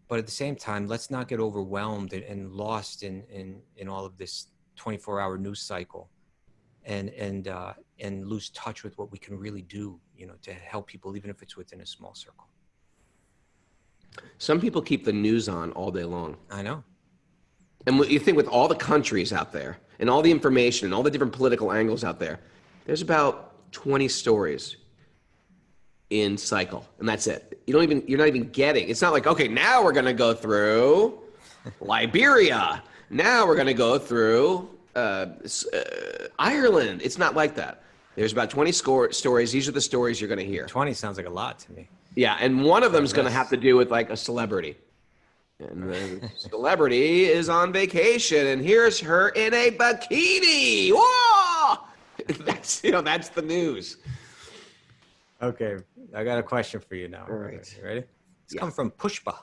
But at the same time, let's not get overwhelmed and lost in all of this 24-hour news cycle. And lose touch with what we can really do, you know, to help people, even if it's within a small circle. Some people keep the news on all day long. I know. And what you think, with all the countries out there and all the information and all the different political angles out there, there's about 20 stories in cycle, and that's it. You're not even getting. It's not like, okay, now we're going to go through Liberia. Now we're going to go through Ireland. It's not like that. There's about 20 stories. These are the stories you're going to hear. 20 sounds like a lot to me. Yeah, and one of them is going to have to do with like a celebrity. And the celebrity is on vacation, and here's her in a bikini. Whoa! That's the news. Okay, I got a question for you now. All right. You ready? It's come from Pushpa.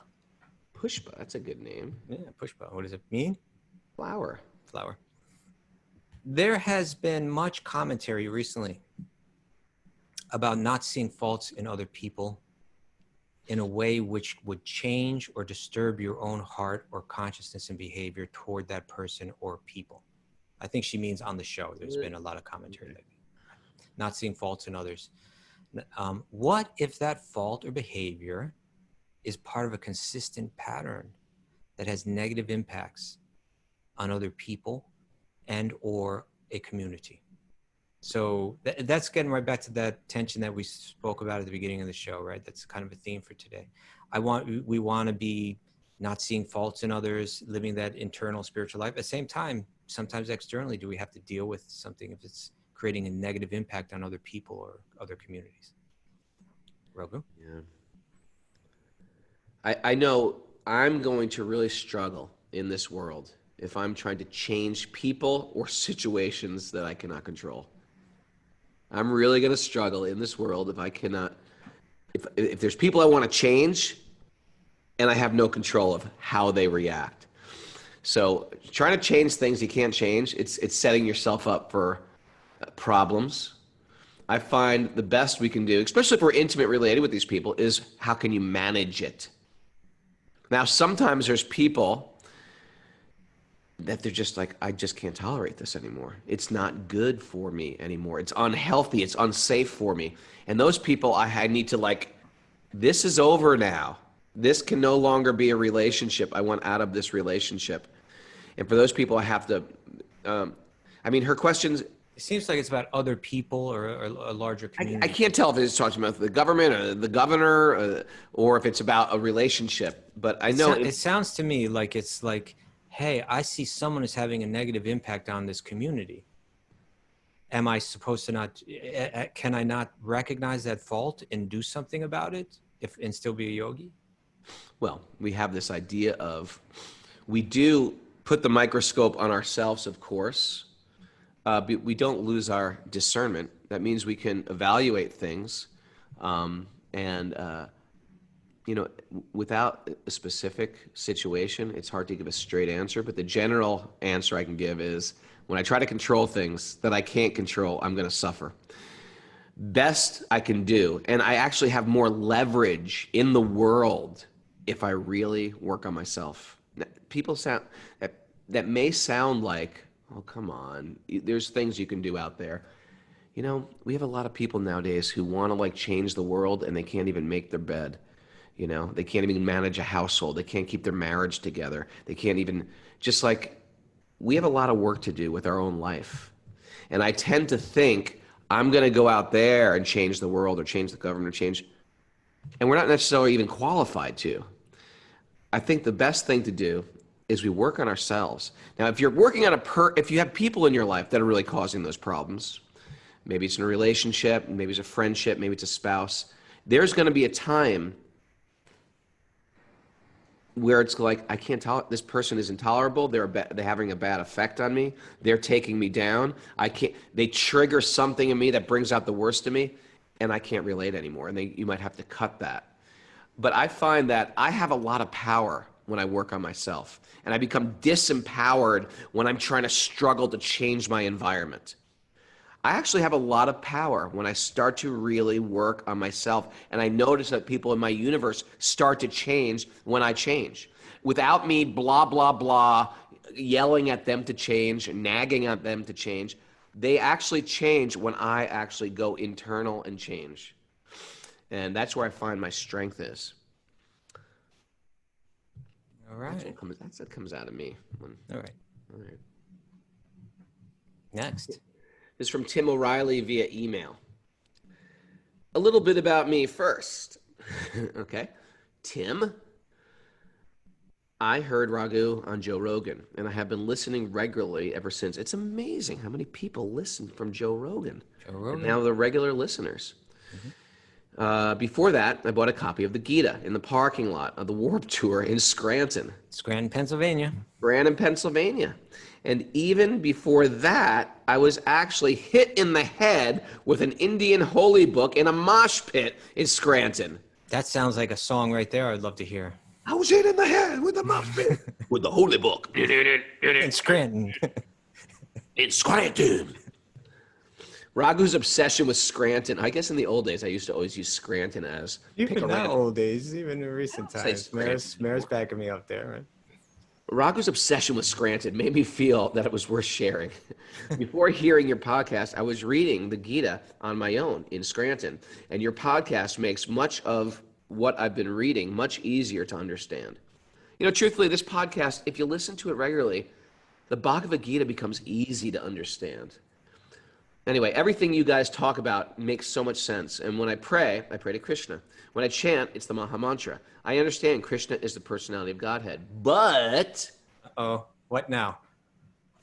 Pushpa, that's a good name. Yeah, Pushpa. What does it mean? Flower. There has been much commentary recently about not seeing faults in other people in a way which would change or disturb your own heart or consciousness and behavior toward that person or people. I think she means on the show. There's been a lot of commentary lately. Not seeing faults in others. What if that fault or behavior is part of a consistent pattern that has negative impacts on other people and or a community? So that's getting right back to that tension that we spoke about at the beginning of the show, right? That's kind of a theme for today. We want to be not seeing faults in others, living that internal spiritual life. At the same time, sometimes externally, do we have to deal with something if it's creating a negative impact on other people or other communities? Raghu? Yeah. I know I'm going to really struggle in this world if I'm trying to change people or situations that I cannot control. I'm really going to struggle in this world if I cannot, if there's people I want to change and I have no control of how they react. So trying to change things you can't change, it's setting yourself up for problems. I find the best we can do, especially if we're intimate related with these people, is how can you manage it? Now, sometimes there's people that they're just like, I just can't tolerate this anymore. It's not good for me anymore. It's unhealthy. It's unsafe for me. And those people, I need to like, this is over now. This can no longer be a relationship. I want out of this relationship. And for those people, I have to, I mean, her questions, it seems like it's about other people or a larger community. I can't tell if it's talking about the government or the governor or if it's about a relationship, but I know it sounds to me like it's like, hey, I see someone is having a negative impact on this community. Am I supposed to not, can I not recognize that fault and do something about it and still be a yogi? Well, we have this idea of, we do put the microscope on ourselves, of course. But we don't lose our discernment. That means we can evaluate things. You know, without a specific situation, it's hard to give a straight answer. But the general answer I can give is, when I try to control things that I can't control, I'm going to suffer. Best I can do, and I actually have more leverage in the world if I really work on myself. People sound, that may sound like, oh, come on, there's things you can do out there. You know, we have a lot of people nowadays who want to like change the world and they can't even make their bed. You know, they can't even manage a household. They can't keep their marriage together. They can't even, just like, we have a lot of work to do with our own life. And I tend to think I'm going to go out there and change the world or change the government or change, and we're not necessarily even qualified to. I think the best thing to do is we work on ourselves. Now, if you're working on if you have people in your life that are really causing those problems, maybe it's in a relationship, maybe it's a friendship, maybe it's a spouse, there's going to be a time where it's like, I can't tolerate, this person is intolerable, they're having a bad effect on me, they're taking me down, they trigger something in me that brings out the worst in me, and I can't relate anymore, and you might have to cut that. But I find that I have a lot of power when I work on myself, and I become disempowered when I'm trying to struggle to change my environment. I actually have a lot of power when I start to really work on myself, and I notice that people in my universe start to change when I change. Without me blah, blah, blah, yelling at them to change, nagging at them to change, they actually change when I actually go internal and change. And that's where I find my strength is. All right. That comes out of me. All right. All right. Next. This is from Tim O'Reilly via email. A little bit about me first. Okay. Tim, I heard Raghu on Joe Rogan, and I have been listening regularly ever since. It's amazing how many people listen from Joe Rogan. And now they're regular listeners. Mm-hmm. Before that, I bought a copy of the Gita in the parking lot of the Warped Tour in Scranton. Pennsylvania. And even before that, I was actually hit in the head with an Indian holy book in a mosh pit in Scranton. That sounds like a song right there I'd love to hear. I was hit in the head with a mosh pit with the holy book. In Scranton. In Scranton. Raghu's obsession with Scranton. I guess in the old days, I used to always use Scranton as... Even not old days, even in recent times. Mayor's backing me up there, right? Raghu's obsession with Scranton made me feel that it was worth sharing. Before hearing your podcast, I was reading the Gita on my own in Scranton, and your podcast makes much of what I've been reading much easier to understand. You know, truthfully, this podcast, if you listen to it regularly, the Bhagavad Gita becomes easy to understand. Anyway, everything you guys talk about makes so much sense. And when I pray to Krishna. When I chant, it's the Maha Mantra. I understand Krishna is the personality of Godhead, but Oh, what now?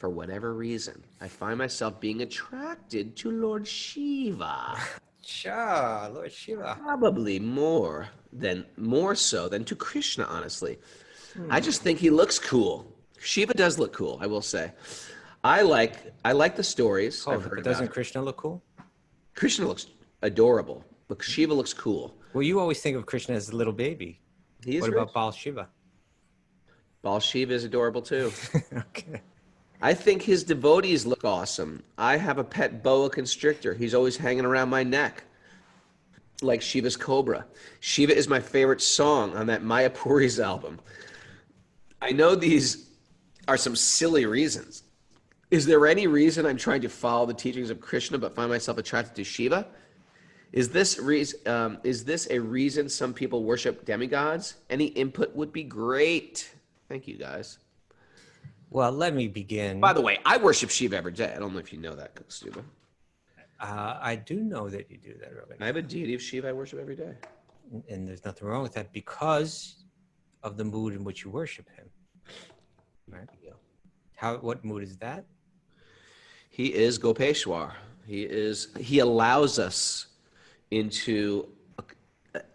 for whatever reason, I find myself being attracted to Lord Shiva. Sure, Lord Shiva. Probably more so than to Krishna, honestly. I just think he looks cool. Shiva does look cool, I will say. I like the stories I've heard But about. doesn't Krishna look cool? Krishna looks adorable, but Shiva looks cool. Well, you always think of Krishna as a little baby. He is What rich. about Baal Shiva? Baal Shiva is adorable too. Okay. I think his devotees look awesome. I have a pet boa constrictor. He's always hanging around my neck, like Shiva's cobra. Shiva is my favorite song on that Mayapuri's album. I know these are some silly reasons. Is there any reason I'm trying to follow the teachings of Krishna but find myself attracted to Shiva? Is this a reason some people worship demigods? Any input would be great. Thank you, guys. Well, let me begin. By the way, I worship Shiva every day. I don't know if you know that, Kaustubha. I do know that you do that, Raghunath. I have a deity of Shiva I worship every day. And there's nothing wrong with that because of the mood in which you worship him. Right? What mood is that? He is Gopeshwar. He allows us into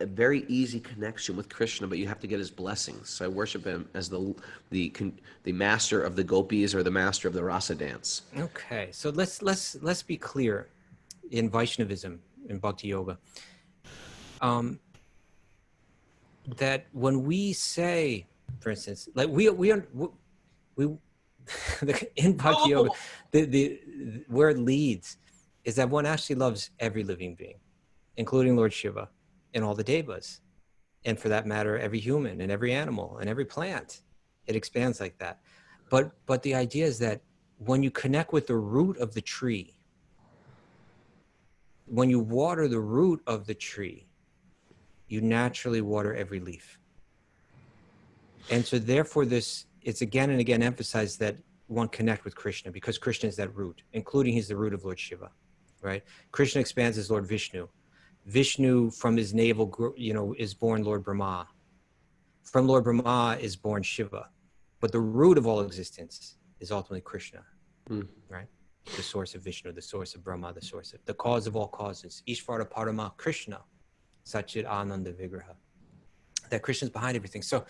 a very easy connection with Krishna, but you have to get his blessings. So I worship him as the master of the gopis or the master of the rasa dance. Okay, so let's be clear in Vaishnavism, in Bhakti-yoga, that when we say, for instance, like we in Bhakti-yoga, the where it leads is that one actually loves every living being, including Lord Shiva and all the devas, and for that matter, every human and every animal and every plant. It expands like that. But the idea is that when you connect with the root of the tree, when you water the root of the tree, you naturally water every leaf. And so therefore it's again and again emphasized that one connect with Krishna because Krishna is that root, including he's the root of Lord Shiva, right? Krishna expands as Lord Vishnu. Vishnu from his navel, is born Lord Brahma. From Lord Brahma is born Shiva. But the root of all existence is ultimately Krishna, right? The source of Vishnu, the source of Brahma, the cause of all causes. Ishvara Parama Krishna, Satchit Ananda Vigraha. That Krishna's behind everything. So,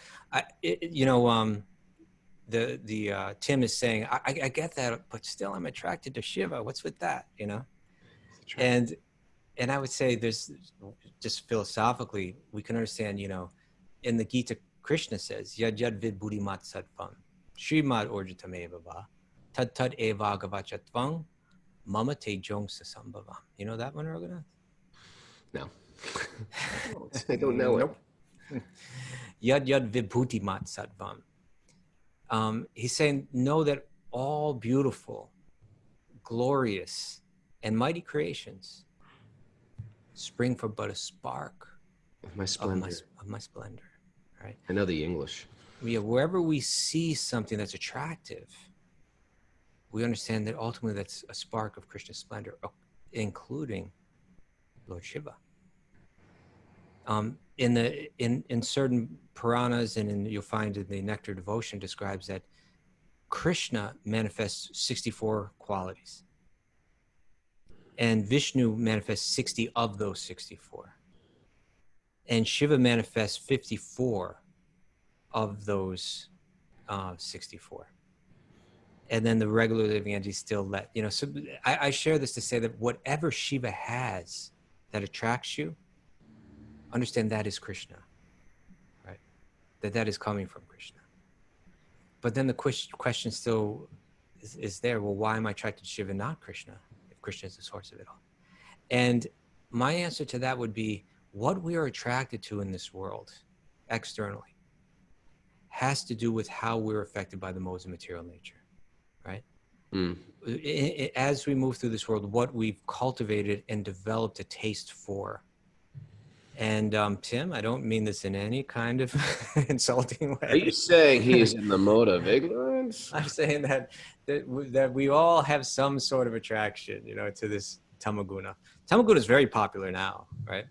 Tim is saying, I get that, but still I'm attracted to Shiva. What's with that, And I would say there's just philosophically, we can understand, in the Gita, Krishna says, Yad Yad Vid Buddhi Mat Sattvam, Srimad Orjitam Evava, Tad Tad Eva Gavachatvam, Mama Te Jong Sasambhavam. You know that one, Raghunath? No. I don't know it. Yad Yad Vibhuti Mat Sattvam. He's saying, know that all beautiful, glorious, and mighty creations spring from but a spark of my splendor. Of my splendor, right? I know the English. Wherever we see something that's attractive, we understand that ultimately that's a spark of Krishna's splendor, including Lord Shiva. In certain Puranas and you'll find in the Nectar Devotion describes that Krishna manifests 64 qualities. And Vishnu manifests 60 of those 64. And Shiva manifests 54 of those 64. And then the regular living entities still so I share this to say that whatever Shiva has that attracts you, understand that is Krishna, right? That is coming from Krishna. But then the question still is there, well, why am I attracted to Shiva, not Krishna? Krishna is the source of it all. And my answer to that would be what we are attracted to in this world externally has to do with how we're affected by the modes of material nature, right? As we move through this world, what we've cultivated and developed a taste for And Tim, I don't mean this in any kind of insulting way. Are you saying he's in the mode of ignorance? I'm saying that we all have some sort of attraction, to this tamaguna. Tamaguna is very popular now, right?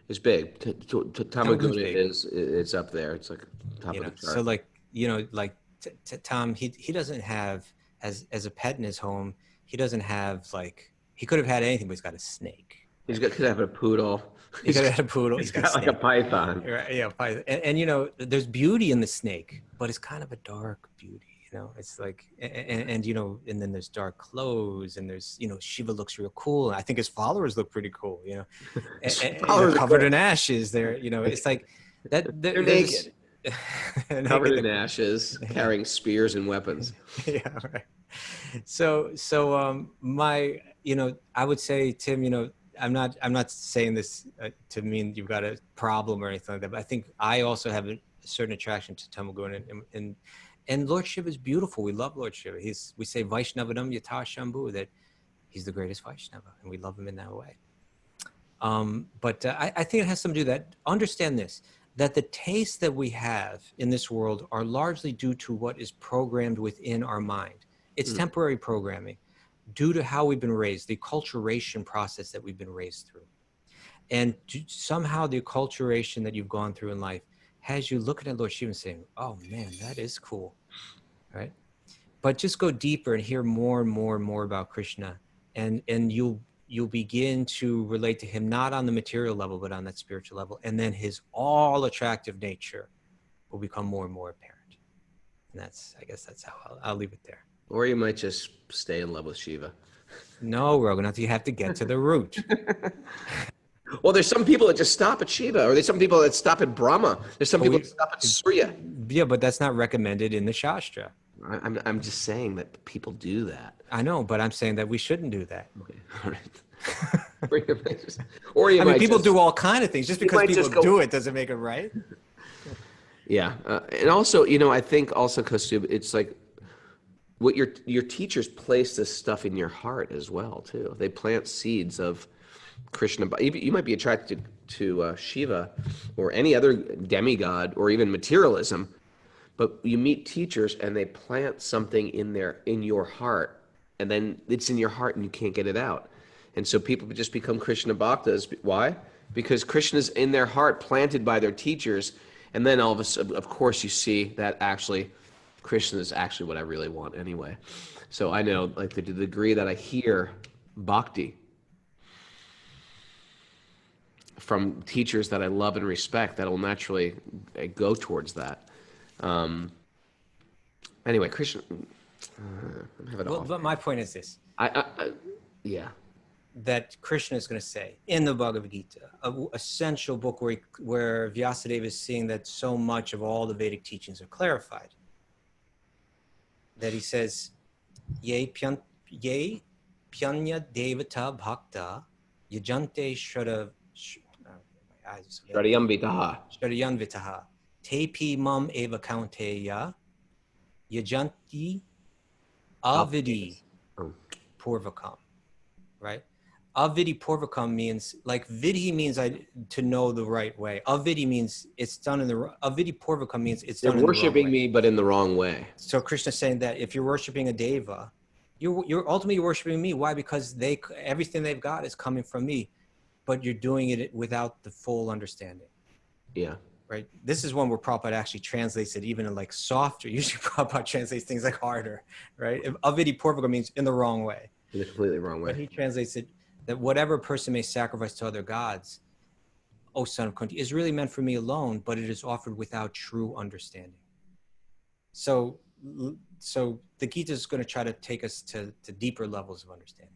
It's big. Tamaguna big. is up there. It's like top of the chart. So like Tom, he doesn't have as a pet in his home. He doesn't have he could have had anything, but he's got a snake. Could have a poodle. He's got a poodle. He's got like a python. Right, yeah, python. And there's beauty in the snake, but it's kind of a dark beauty. It's like, and then there's dark clothes, and there's, Shiva looks real cool. And I think his followers look pretty cool, and they're covered in ashes. It's like that. They're naked. Covered in ashes, carrying spears and weapons. Yeah, right. So I would say, Tim, I'm not saying this to mean you've got a problem or anything like that, but I think I also have a certain attraction to Tamaguna, and Lord Shiva is beautiful. We love Lord Shiva. We say Vaishnavadam Yata Shambhu, that he's the greatest Vaishnava, and we love him in that way. But I think it has something to do that. Understand this, that the tastes that we have in this world are largely due to what is programmed within our mind. It's temporary programming due to how we've been raised, the acculturation process that we've been raised through. And somehow the acculturation that you've gone through in life has you looking at Lord Shiva and saying, oh man, that is cool, right? But just go deeper and hear more and more and more about Krishna, and you'll begin to relate to him, not on the material level, but on that spiritual level. And then his all attractive nature will become more and more apparent. And I guess that's how I'll leave it there. Or you might just stay in love with Shiva. No, Raghunath, you have to get to the root. Well, there's some people that just stop at Shiva, or there's some people that stop at Brahma. There's some people that stop at Surya. Yeah, but that's not recommended in the Shastra. I'm just saying that people do that. I know, but I'm saying that we shouldn't do that. Okay, all right. Or you might people do all kind of things. Just because people do it doesn't make it right. Yeah, and also, I think also, Kaustubha, it's like what your teachers place this stuff in your heart as well too. They plant seeds of Krishna. You might be attracted to Shiva or any other demigod or even materialism, but you meet teachers and they plant something in your heart, and then it's in your heart and you can't get it out. And so people just become Krishna bhaktas. Why? Because Krishna's in their heart, planted by their teachers, and then all of a sudden, of course, you see that actually Krishna is actually what I really want anyway. So I know, like, to the degree that I hear bhakti from teachers that I love and respect, that will naturally go towards that. Anyway, Krishna, I'm having but my point is this. Yeah. That Krishna is going to say in the Bhagavad Gita, an essential book where Vyasadeva is seeing that so much of all the Vedic teachings are clarified, that he says, Ye pyanya devata bhakta yajante shradayamvitaha tepi mam eva kaunteya yajanti avidi purvakam. Right? Avidi purvakam means, like, vidhi means to know the right way. Avidi means it's done in the avidi purvakam means it's done in the wrong way. You're worshiping me, but in the wrong way. So Krishna's saying that if you're worshiping a deva, you're ultimately worshiping me. Why? Because everything they've got is coming from me, but you're doing it without the full understanding. Yeah. Right. This is one where Prabhupada actually translates it even in like softer. Usually Prabhupada translates things like harder. Right. Avidi purvakam means in the wrong way. In the completely wrong way. But he translates it that whatever person may sacrifice to other gods, O son of Kunti, is really meant for me alone, but it is offered without true understanding. So the Gita is going to try to take us to deeper levels of understanding.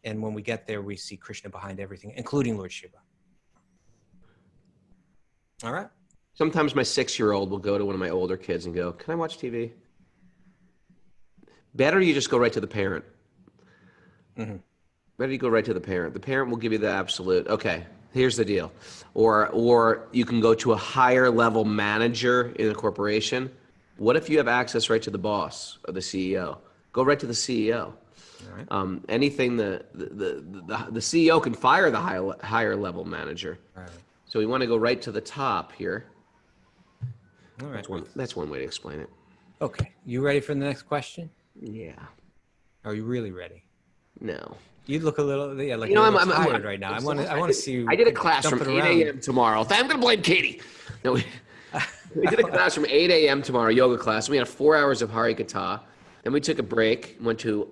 And when we get there, we see Krishna behind everything, including Lord Shiva. All right. Sometimes my 6-year-old will go to one of my older kids and go, "Can I watch TV?" Better you just go right to the parent. Mm-hmm. Better you go right to the parent. The parent will give you the absolute, okay, here's the deal. Or you can go to a higher level manager in a corporation. What if you have access right to the boss or the CEO? Go right to the CEO. All right. Anything the CEO can fire the higher level manager. Right. So we want to go right to the top here. All right. That's one way to explain it. Okay. You ready for the next question? Yeah. Are you really ready? No. You look a little, like You you're know, a little tired right now. I want to see you. I did a class from jumping 8 around. a.m. tomorrow. I'm going to blame Katie. No, we did a class from 8 a.m. tomorrow, yoga class. We had 4 hours of Hari Katha. Then we took a break, went to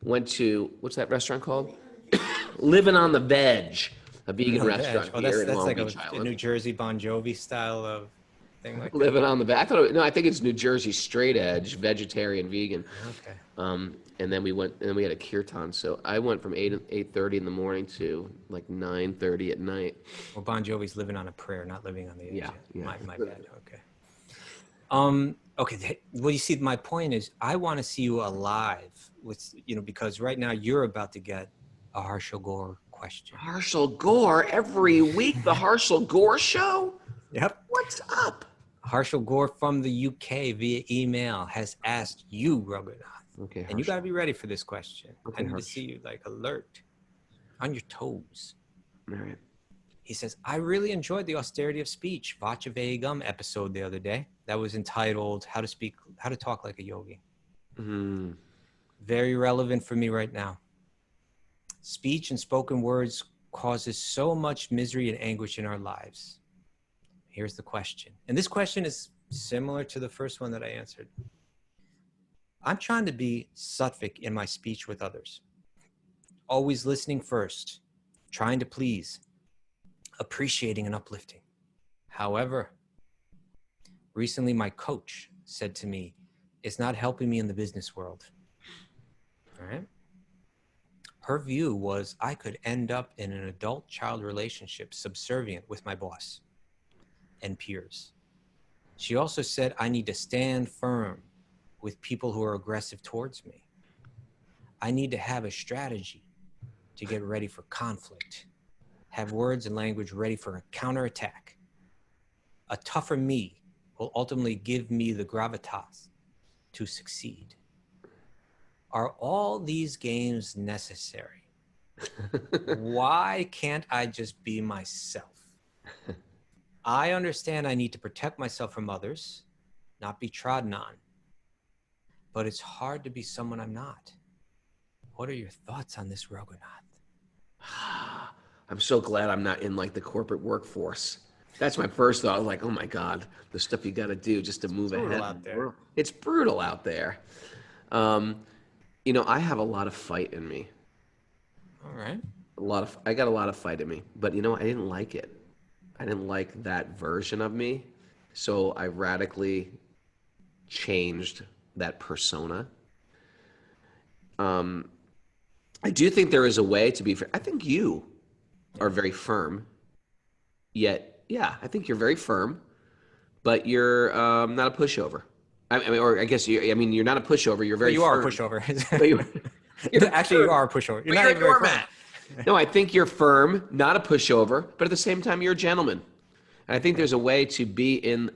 what's that restaurant called? Living on the Veg, a vegan restaurant Oh, here in that's Long like Beach a Island. New Jersey Bon Jovi style of thing like that. Living on the Veg. I think it's New Jersey straight edge, vegetarian, vegan. Okay. And then we had a kirtan. So I went from 8:30 in the morning to like 9:30 at night. Well, Bon Jovi's living on a prayer, not living on the edge. Yeah. My bad. Okay. Okay. Well, you see, my point is, I want to see you alive with, because right now you're about to get a Harshal Gore question. Harshal Gore every week. The Harshal Gore show. Yep. What's up? Harshal Gore from the UK via email has asked you, Raghunath. Okay. And you got to be ready for this question. Okay, I need to Harsh. see you like alert, on your toes. All right. He says, I really enjoyed the Austerity of Speech, Vachavegam episode the other day. That was entitled How to Talk Like a Yogi. Mm. Very relevant for me right now. Speech and spoken words causes so much misery and anguish in our lives. Here's the question. And this question is similar to the first one that I answered. I'm trying to be sattvic in my speech with others. Always listening first, trying to please, appreciating and uplifting. However, recently my coach said to me, it's not helping me in the business world. All right? Her view was I could end up in an adult-child relationship subservient with my boss and peers. She also said I need to stand firm with people who are aggressive towards me. I need to have a strategy to get ready for conflict, have words and language ready for a counterattack. A tougher me will ultimately give me the gravitas to succeed. Are all these games necessary? Why can't I just be myself? I understand I need to protect myself from others, not be trodden on. But it's hard to be someone I'm not. What are your thoughts on this, Raghunath? I'm so glad I'm not in like the corporate workforce. That's my first thought. I was like, oh my God, the stuff you got to do just to move ahead. Out there. It's brutal out there. I have a lot of fight in me. All right. I got a lot of fight in me, but I didn't like it. I didn't like that version of me. So I radically changed that persona. I do think there is a way to be fair. I think you are very firm, yet, yeah, I think you're very firm, but you're not a pushover. I guess you're not a pushover. You're very. But you are a firm. pushover. Actually, you are a pushover. You're not even very firm. No, I think you're firm, not a pushover, but at the same time, you're a gentleman. And I think there's a way to be in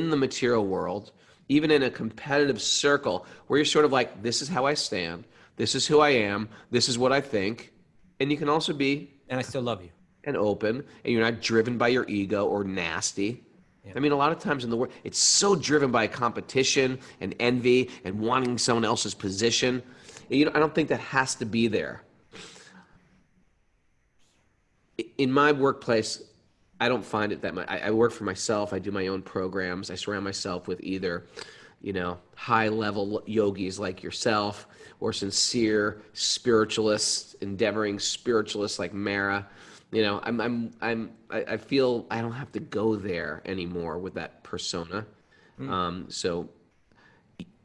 the material world, even in a competitive circle, where you're sort of like, this is how I stand, this is who I am, this is what I think, and you can also be. And I still love you. And open, and you're not driven by your ego or nasty. Yeah. I mean, a lot of times in the world, it's so driven by competition and envy and wanting someone else's position. I don't think that has to be there. In my workplace, I don't find it that much. I work for myself. I do my own programs. I surround myself with either, high-level yogis like yourself or sincere spiritualists, endeavoring spiritualists like Mara. I feel I don't have to go there anymore with that persona. So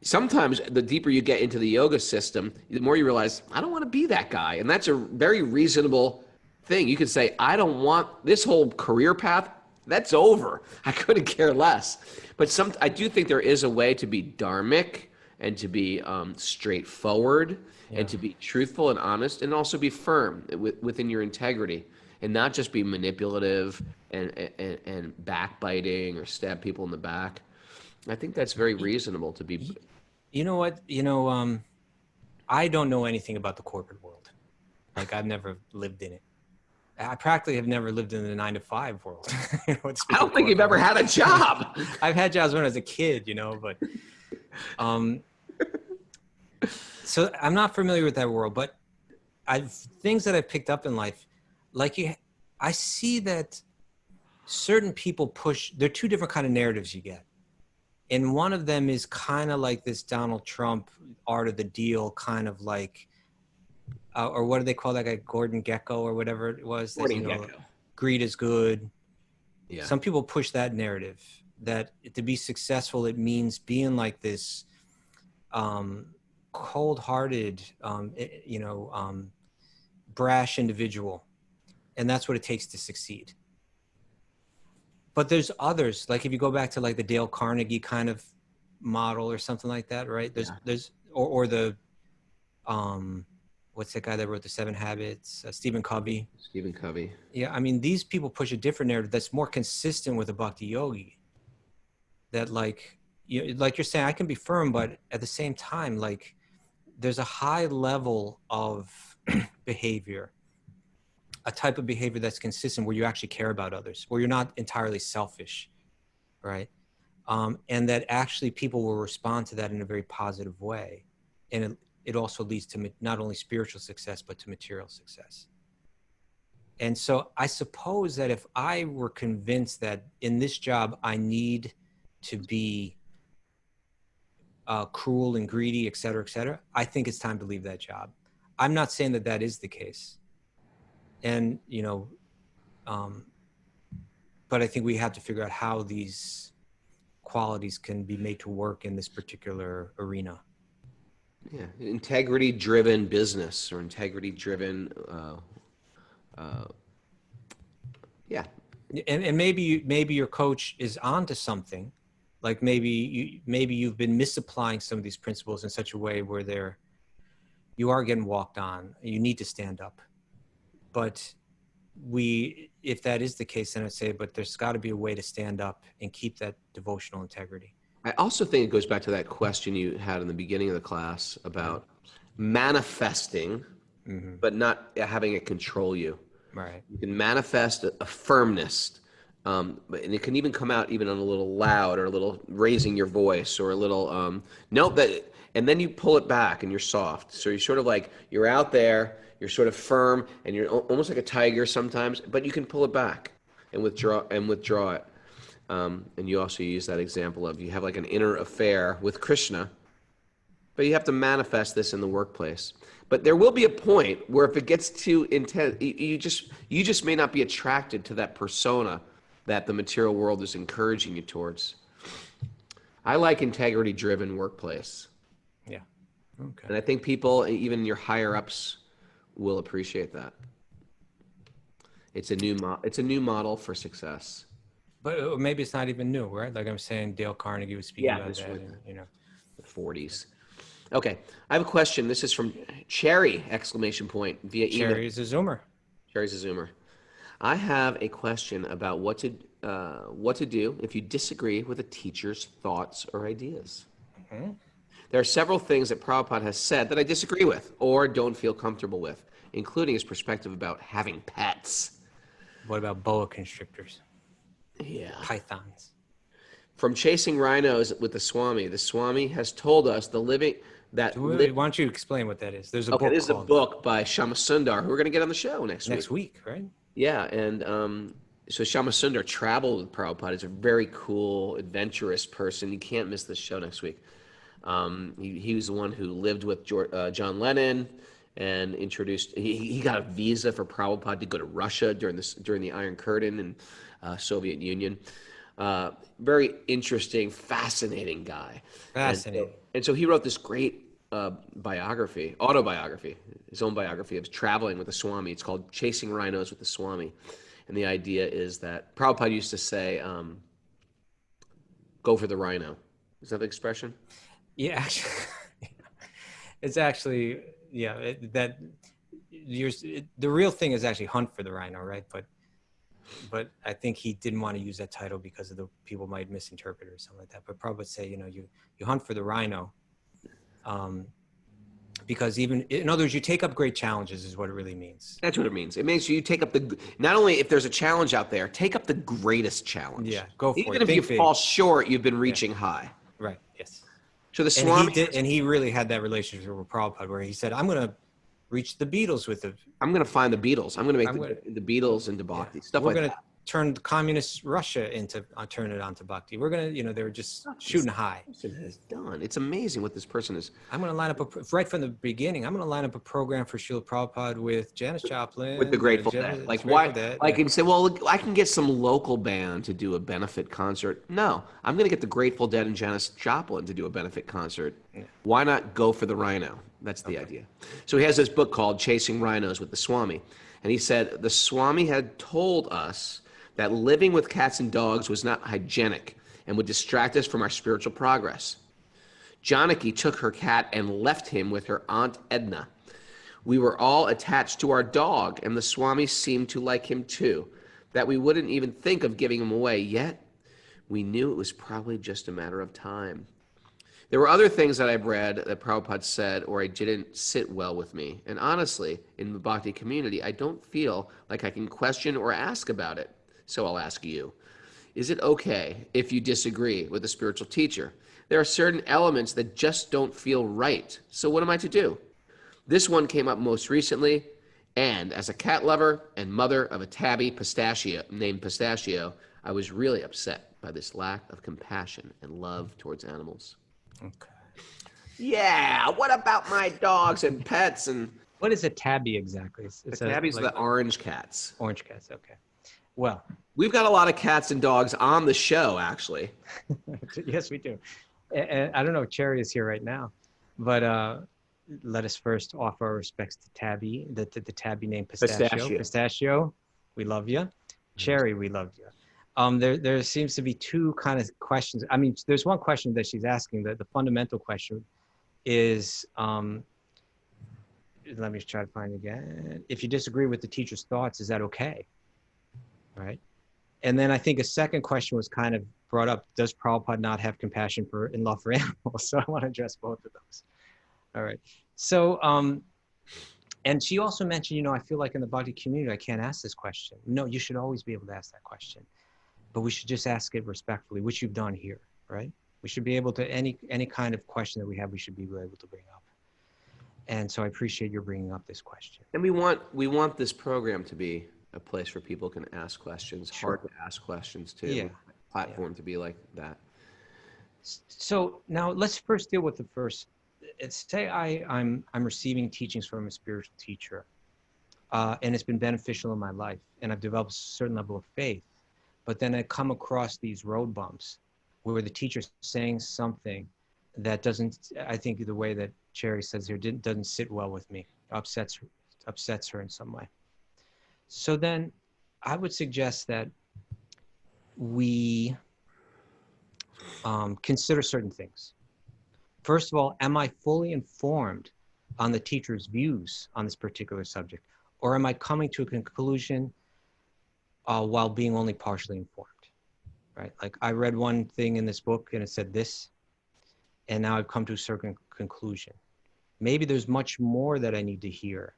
sometimes the deeper you get into the yoga system, the more you realize, I don't want to be that guy. And that's a very reasonable thing. You could say, I don't want this whole career path. That's over. I couldn't care less. But I do think there is a way to be dharmic and to be straightforward and to be truthful and honest and also be firm within your integrity. And not just be manipulative and backbiting or stab people in the back. I think that's very reasonable to be. You know what? I don't know anything about the corporate world. Like, I've never lived in it. I practically have never lived in the 9-to-5 world. I don't think you've ever had a job. I've had jobs when I was a kid, but so I'm not familiar with that world, but things that I've picked up in life, I see that certain people there are two different kind of narratives you get. And one of them is kind of like this Donald Trump art of the deal, kind of like, or what do they call that guy, Gordon Gekko or whatever it was? Gordon Gekko. Greed is good. Yeah. Some people push that narrative that to be successful, it means being like this cold-hearted, brash individual. And that's what it takes to succeed. But there's others, like if you go back to like the Dale Carnegie kind of model or something like that, right? There's the what's that guy that wrote the 7 Habits? Stephen Covey. Stephen Covey. Yeah, I mean, these people push a different narrative that's more consistent with a Bhakti-yogi. That like you're saying, I can be firm, but at the same time, like there's a high level of behavior, a type of behavior that's consistent where you actually care about others, where you're not entirely selfish, right? And that actually people will respond to that in a very positive way. And it also leads to not only spiritual success, but to material success. And so I suppose that if I were convinced that in this job, I need to be cruel and greedy, et cetera, I think it's time to leave that job. I'm not saying that that is the case. And, but I think we have to figure out how these qualities can be made to work in this particular arena. Yeah, integrity-driven business or integrity-driven, yeah. And maybe your coach is onto something, like maybe you've been misapplying some of these principles in such a way where you are getting walked on. You need to stand up. But if that is the case, then I'd say, but there's got to be a way to stand up and keep that devotional integrity. I also think it goes back to that question you had in the beginning of the class about manifesting, but not having it control you. Right. You can manifest a firmness, and it can even come out even on a little loud or a little raising your voice or a little, and then you pull it back and you're soft. So you're sort of like, you're out there, you're sort of firm, and you're almost like a tiger sometimes, but you can pull it back and withdraw it. And you also use that example of you have like an inner affair with Krishna, but you have to manifest this in the workplace. But there will be a point where if it gets too intense, you just may not be attracted to that persona that the material world is encouraging you towards. I like integrity-driven workplace. Yeah. Okay. And I think people, even your higher ups, will appreciate that. It's a new model for success. But maybe it's not even new, right? Like I'm saying, Dale Carnegie was speaking about that. The 40s. Okay, I have a question. This is from Cherry! Via email. Cherry is a Zoomer. Cherry's a Zoomer. I have a question about what to do if you disagree with a teacher's thoughts or ideas. Mm-hmm. There are several things that Prabhupada has said that I disagree with or don't feel comfortable with, including his perspective about having pets. What about boa constrictors? Yeah. Pythons. From Chasing Rhinos with the Swami has told us why don't you explain what that is? There's a book. There's a book by Shamasundar who we're going to get on the show next week, right? Yeah, and so Shamasundar traveled with Prabhupada. He's a very cool, adventurous person. You can't miss this show next week. He was the one who lived with John Lennon and introduced. He got a visa for Prabhupada to go to Russia during the Iron Curtain and Soviet Union. Very interesting, fascinating guy. Fascinating. And so he wrote this great autobiography, his own biography of traveling with the Swami. It's called Chasing Rhinos with the Swami. And the idea is that Prabhupada used to say, go for the rhino. Is that the expression? Yeah, actually, it's actually, the real thing is actually hunt for the rhino, right? But I think he didn't want to use that title because of the people might misinterpret it or something like that. But Prabhupada would say, you hunt for the rhino, because even, in other words, you take up great challenges is what it really means. That's what it means. It means you take up not only if there's a challenge out there, take up the greatest challenge. Yeah, go for it. Even if you fall short, you've been reaching high. Right, yes. So the Swami... And he really had that relationship with Prabhupada where he said, I'm going to reach the Beatles with it. I'm going to find the Beatles. I'm going to make the Beatles into Bhakti. Stuff like that. We're going to turn communist Russia turn it onto Bhakti. We're going to, they were just shooting high. Has done. It's amazing what this person is. I'm going to line up, right from the beginning, I'm going to line up a program for Srila Prabhupada with Janis Joplin. With the Grateful Dead. Like, why? Like, you say, well, I can get some local band to do a benefit concert. No, I'm going to get the Grateful Dead and Janis Joplin to do a benefit concert. Yeah. Why not go for the rhino? That's the idea. So he has this book called Chasing Rhinos with the Swami. And he said, the Swami had told us that living with cats and dogs was not hygienic and would distract us from our spiritual progress. Janaki took her cat and left him with her Aunt Edna. We were all attached to our dog, and the Swami seemed to like him too, that we wouldn't even think of giving him away, yet we knew it was probably just a matter of time. There were other things that I've read that Prabhupada said or I didn't sit well with me. And honestly, in the Bhakti community, I don't feel like I can question or ask about it. So I'll ask you, is it okay if you disagree with a spiritual teacher? There are certain elements that just don't feel right. So what am I to do? This one came up most recently, and as a cat lover and mother of a tabby named Pistachio, I was really upset by this lack of compassion and love towards animals. Okay. Yeah, what about my dogs and pets? And what is a tabby exactly? It's tabby's like the orange cats. Orange cats, okay. Well, we've got a lot of cats and dogs on the show, actually. Yes, we do. And I don't know if Cherry is here right now, but let us first offer our respects to Tabby, the tabby named Pistachio. Pistachio, we love you. Cherry, we love you. There seems to be two kind of questions. I mean, there's one question that she's asking. The fundamental question is, let me try to find it again. If you disagree with the teacher's thoughts, is that okay? Right. And then I think a second question was kind of brought up. Does Prabhupada not have compassion for and love for animals? So I want to address both of those. All right. So, and she also mentioned, I feel like in the Bhakti community, I can't ask this question. No, you should always be able to ask that question, but we should just ask it respectfully, which you've done here, right? We should be able to, any kind of question that we have, we should be able to bring up. And so I appreciate your bringing up this question. And we want this program to be a place where people can ask questions, sure. Hard to ask questions too. Yeah. Platform to be like that. So now let's first deal with the first. Say I'm receiving teachings from a spiritual teacher, and it's been beneficial in my life, and I've developed a certain level of faith. But then I come across these road bumps where the teacher's saying something that doesn't, I think the way that Cherry says here, doesn't sit well with me, upsets her in some way. So then I would suggest that we consider certain things. First of all, am I fully informed on the teacher's views on this particular subject? Or am I coming to a conclusion while being only partially informed, right? Like I read one thing in this book and it said this, and now I've come to a certain conclusion. Maybe there's much more that I need to hear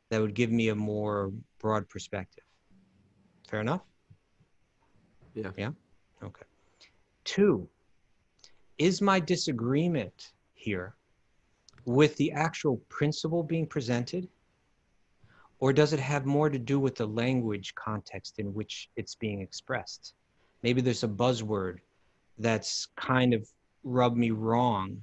that would give me a more broad perspective. Fair enough? Yeah. Yeah? Okay. 2, is my disagreement here with the actual principle being presented, or does it have more to do with the language context in which it's being expressed? Maybe there's a buzzword that's kind of rubbed me wrong.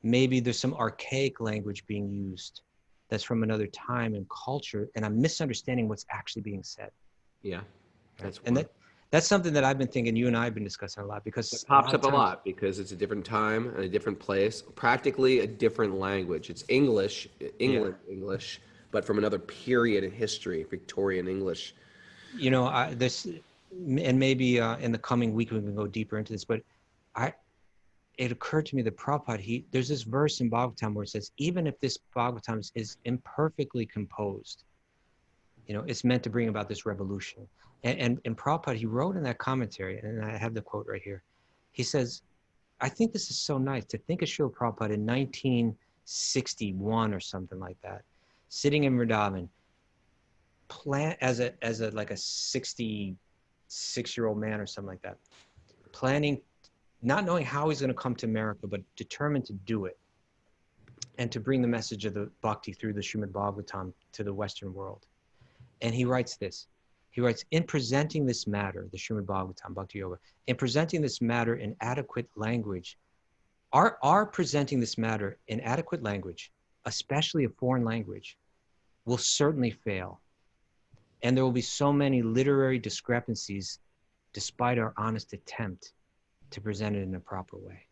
Maybe there's some archaic language being used that's from another time and culture, and I'm misunderstanding what's actually being said. Yeah, that's something that I've been thinking. You and I have been discussing a lot because it pops up a lot because it's a different time and a different place, practically a different language. It's English, but from another period in history, Victorian English. And maybe in the coming week we can go deeper into this, but it occurred to me that Prabhupada, there's this verse in Bhagavatam where it says, even if this Bhagavatam is imperfectly composed, it's meant to bring about this revolution. And Prabhupada, he wrote in that commentary, and I have the quote right here. He says, I think this is so nice to think of Srila Prabhupada in 61 or something like that, sitting in Vrindavan, as a like a 66-year-old man or something like that, planning, not knowing how he's going to come to America, but determined to do it and to bring the message of the bhakti through the Srimad Bhagavatam to the Western world. And he writes this. He writes, in presenting this matter, the Srimad Bhagavatam, Bhakti-yogi, in presenting this matter in adequate language, our presenting this matter in adequate language, especially a foreign language, will certainly fail. And there will be so many literary discrepancies despite our honest attempt to present it in a proper way.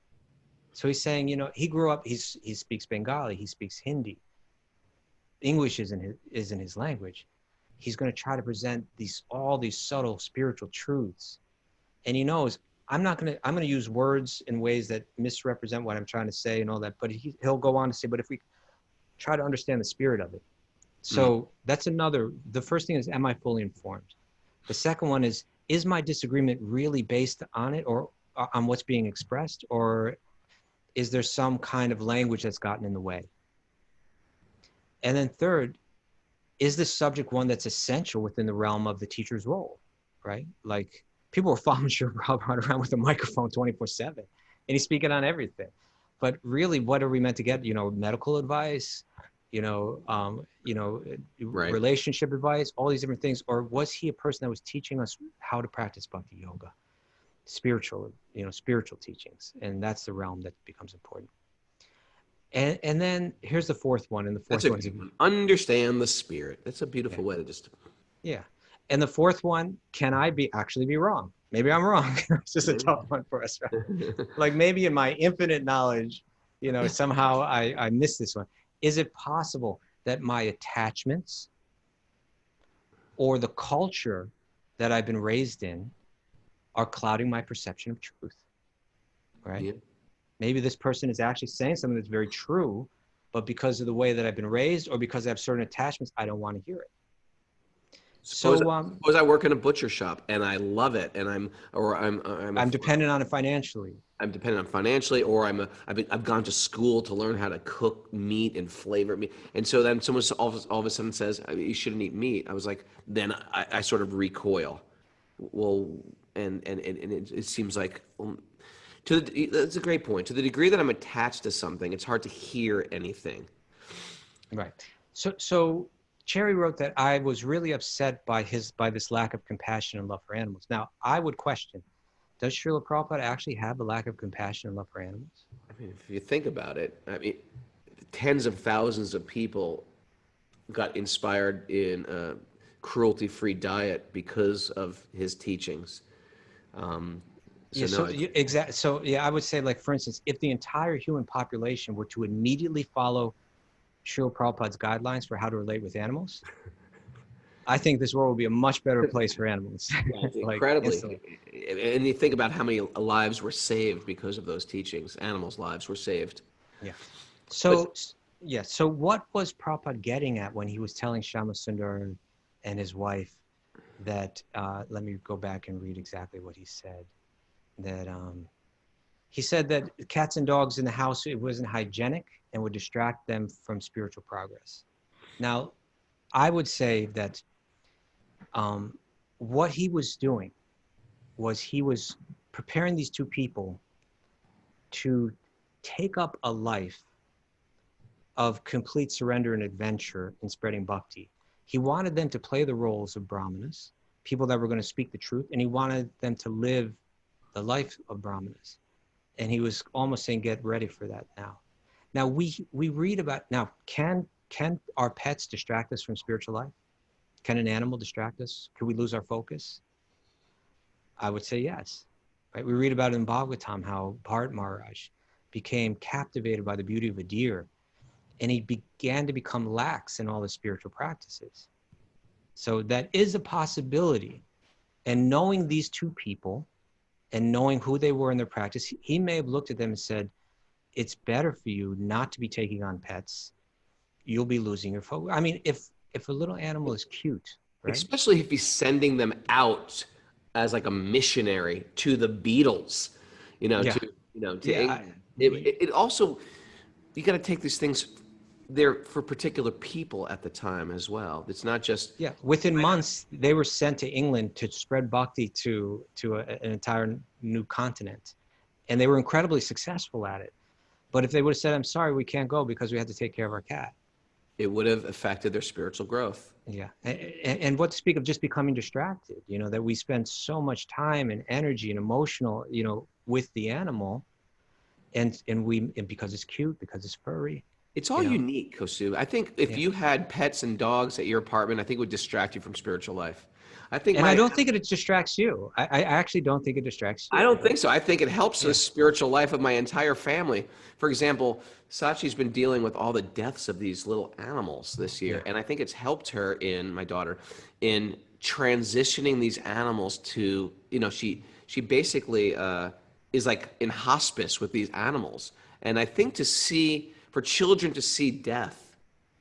So he's saying, you know, he grew up, he speaks Bengali, he speaks Hindi. English isn't his language. He's going to try to present all these subtle spiritual truths. And he knows, I'm going to use words in ways that misrepresent what I'm trying to say and all that. But he'll go on to say, but if we try to understand the spirit of it. So that's the first thing is, am I fully informed? The second one is my disagreement really based on it or on what's being expressed? Or is there some kind of language that's gotten in the way? And then third, is this subject one that's essential within the realm of the teacher's role, right? Like people are following Srila Prabhupada around with a microphone 24/7 and he's speaking on everything. But really, what are we meant to get? You know, medical advice, Right. relationship advice, all these different things. Or was he a person that was teaching us how to practice bhakti yoga, spiritual teachings? And that's the realm that becomes important. And then here's the fourth one. And the fourth one is understand the spirit. That's a beautiful way to just. Yeah. And the fourth one, can I actually be wrong? Maybe I'm wrong. It's just a tough one for us, right? Like maybe in my infinite knowledge, somehow I missed this one. Is it possible that my attachments or the culture that I've been raised in are clouding my perception of truth, right? Yeah. Maybe this person is actually saying something that's very true, but because of the way that I've been raised or because I have certain attachments, I don't want to hear it. Suppose I work in a butcher shop and I love it, and I'm dependent on it financially. I'm dependent on financially, or I've gone to school to learn how to cook meat and flavor meat, and so then someone all of a sudden says you shouldn't eat meat. I was like, then I sort of recoil. Well, and it seems like. That's a great point. To the degree that I'm attached to something, it's hard to hear anything. Right. So Cherry wrote that I was really upset by this lack of compassion and love for animals. Now, I would question, does Srila Prabhupada actually have a lack of compassion and love for animals? I mean, if you think about it, tens of thousands of people got inspired in a cruelty-free diet because of his teachings. Exactly. So yeah, I would say, like, for instance, if the entire human population were to immediately follow Srila Prabhupada's guidelines for how to relate with animals, I think this world would be a much better place for animals. Yeah, incredibly. And you think about how many lives were saved because of those teachings. Animals' lives were saved. Yeah. So what was Prabhupada getting at when he was telling Shyamasundar and his wife that, let me go back and read exactly what he said. That he said that cats and dogs in the house, it wasn't hygienic and would distract them from spiritual progress. Now, I would say that what he was doing was he was preparing these two people to take up a life of complete surrender and adventure in spreading bhakti. He wanted them to play the roles of brahmanas, people that were going to speak the truth, and he wanted them to live the life of brahmanas. And he was almost saying, get ready for that now. Now we read about, can our pets distract us from spiritual life? Can an animal distract us? Could we lose our focus? I would say yes. Right? We read about it in Bhagavatam, how Bharat Maharaj became captivated by the beauty of a deer, and he began to become lax in all his spiritual practices. So that is a possibility. And knowing these two people, and knowing who they were in their practice, he may have looked at them and said, it's better for you not to be taking on pets. You'll be losing your focus. I mean, if a little animal is cute, right? Especially if he's sending them out as like a missionary to the Beatles, it also, you got to take these things. They're for particular people at the time as well. It's not just Yeah, within months, they were sent to England to spread bhakti to an entire new continent. And they were incredibly successful at it. But if they would have said, I'm sorry, we can't go because we had to take care of our cat. it would have affected their spiritual growth. Yeah. And what to speak of just becoming distracted, you know, that we spend so much time and energy and emotional, you know, with the animal. And because it's cute, because it's furry. It's all You know. unique, Kosu. I think if Yeah. you had pets and dogs at your apartment, I think it would distract you from spiritual life. I think And I don't think it distracts you. I actually don't think it distracts you. I don't think so. I think it helps the spiritual life of my entire family. For example, Sachi's been dealing with all the deaths of these little animals this year, and I think it's helped her my daughter, in transitioning these animals to, you know, she basically is like in hospice with these animals. And I think for children to see death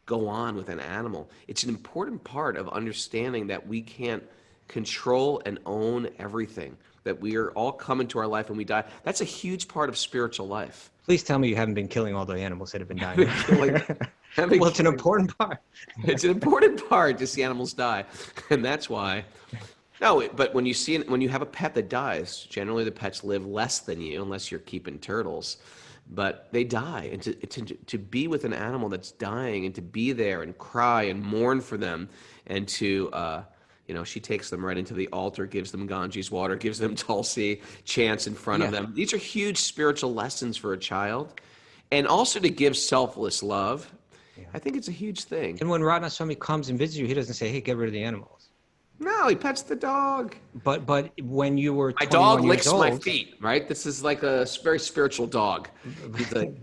go on with an animal, it's an important part of understanding that we can't control and own everything, that we are all come into our life and we die. That's a huge part of spiritual life. Please tell me you haven't been killing all the animals that have been dying. Well, Well, it's an important part. It's an important part to see animals die, and that's why. No, but when you have a pet that dies, generally the pets live less than you, unless you're keeping turtles. But they die, and to be with an animal that's dying, and to be there and cry and mourn for them, and to you know, she takes them right into the altar, gives them Ganges water, gives them Tulsi, chants in front of them. These are huge spiritual lessons for a child, and also to give selfless love. I think it's a huge thing. And when Raghunath Swami comes and visits you, he doesn't say, hey, get rid of the animals. No, he pets the dog. But when you were My 21 dog years licks old, my feet, right? This is like a very spiritual dog.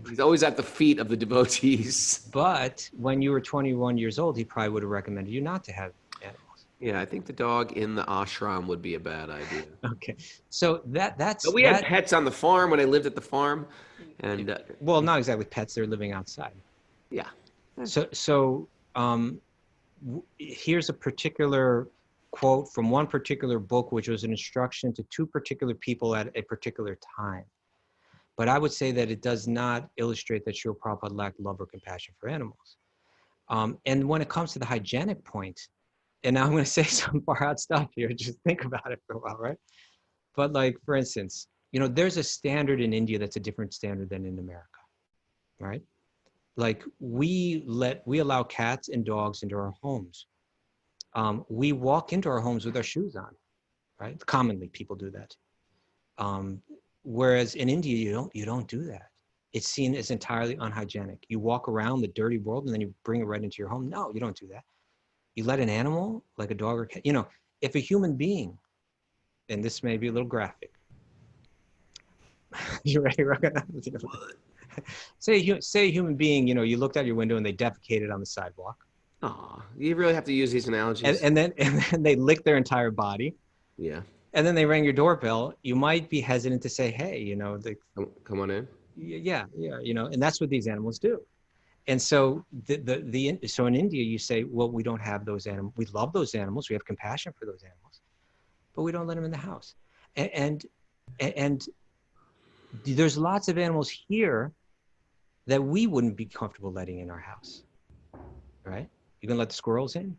He's always at the feet of the devotees. But when you were 21 years old, he probably would have recommended you not to have animals. Yeah, I think the dog in the ashram would be a bad idea. Okay, so that's. But we had pets on the farm when I lived at the farm, and well, not exactly pets; they're living outside. yeah. So here's a particular quote from one particular book, which was an instruction to two particular people at a particular time. But I would say that it does not illustrate that Srila Prabhupada lacked love or compassion for animals. And when it comes to the hygienic point, and now I'm going to say some far out stuff here, just think about it for a while, right? But like, for instance, you know, there's a standard in India that's a different standard than in America, right? Like we allow cats and dogs into our homes. We walk into our homes with our shoes on, right? Commonly people do that. Whereas in India, you don't do that. It's seen as entirely unhygienic. You walk around the dirty world and then you bring it right into your home. No, you don't do that. You let an animal, like a dog or cat, you know, if a human being, and this may be a little graphic. You ready, Say a human being, you know, you looked out your window and they defecated on the sidewalk. Oh, you really have to use these analogies. And then they licked their entire body. Yeah. And then they rang your doorbell. You might be hesitant to say, hey, you know, Come on in. yeah, you know, and that's what these animals do. And so so in India, you say, well, we don't have those animals. We love those animals. We have compassion for those animals, but we don't let them in the house. And there's lots of animals here that we wouldn't be comfortable letting in our house, right? You gonna let the squirrels in?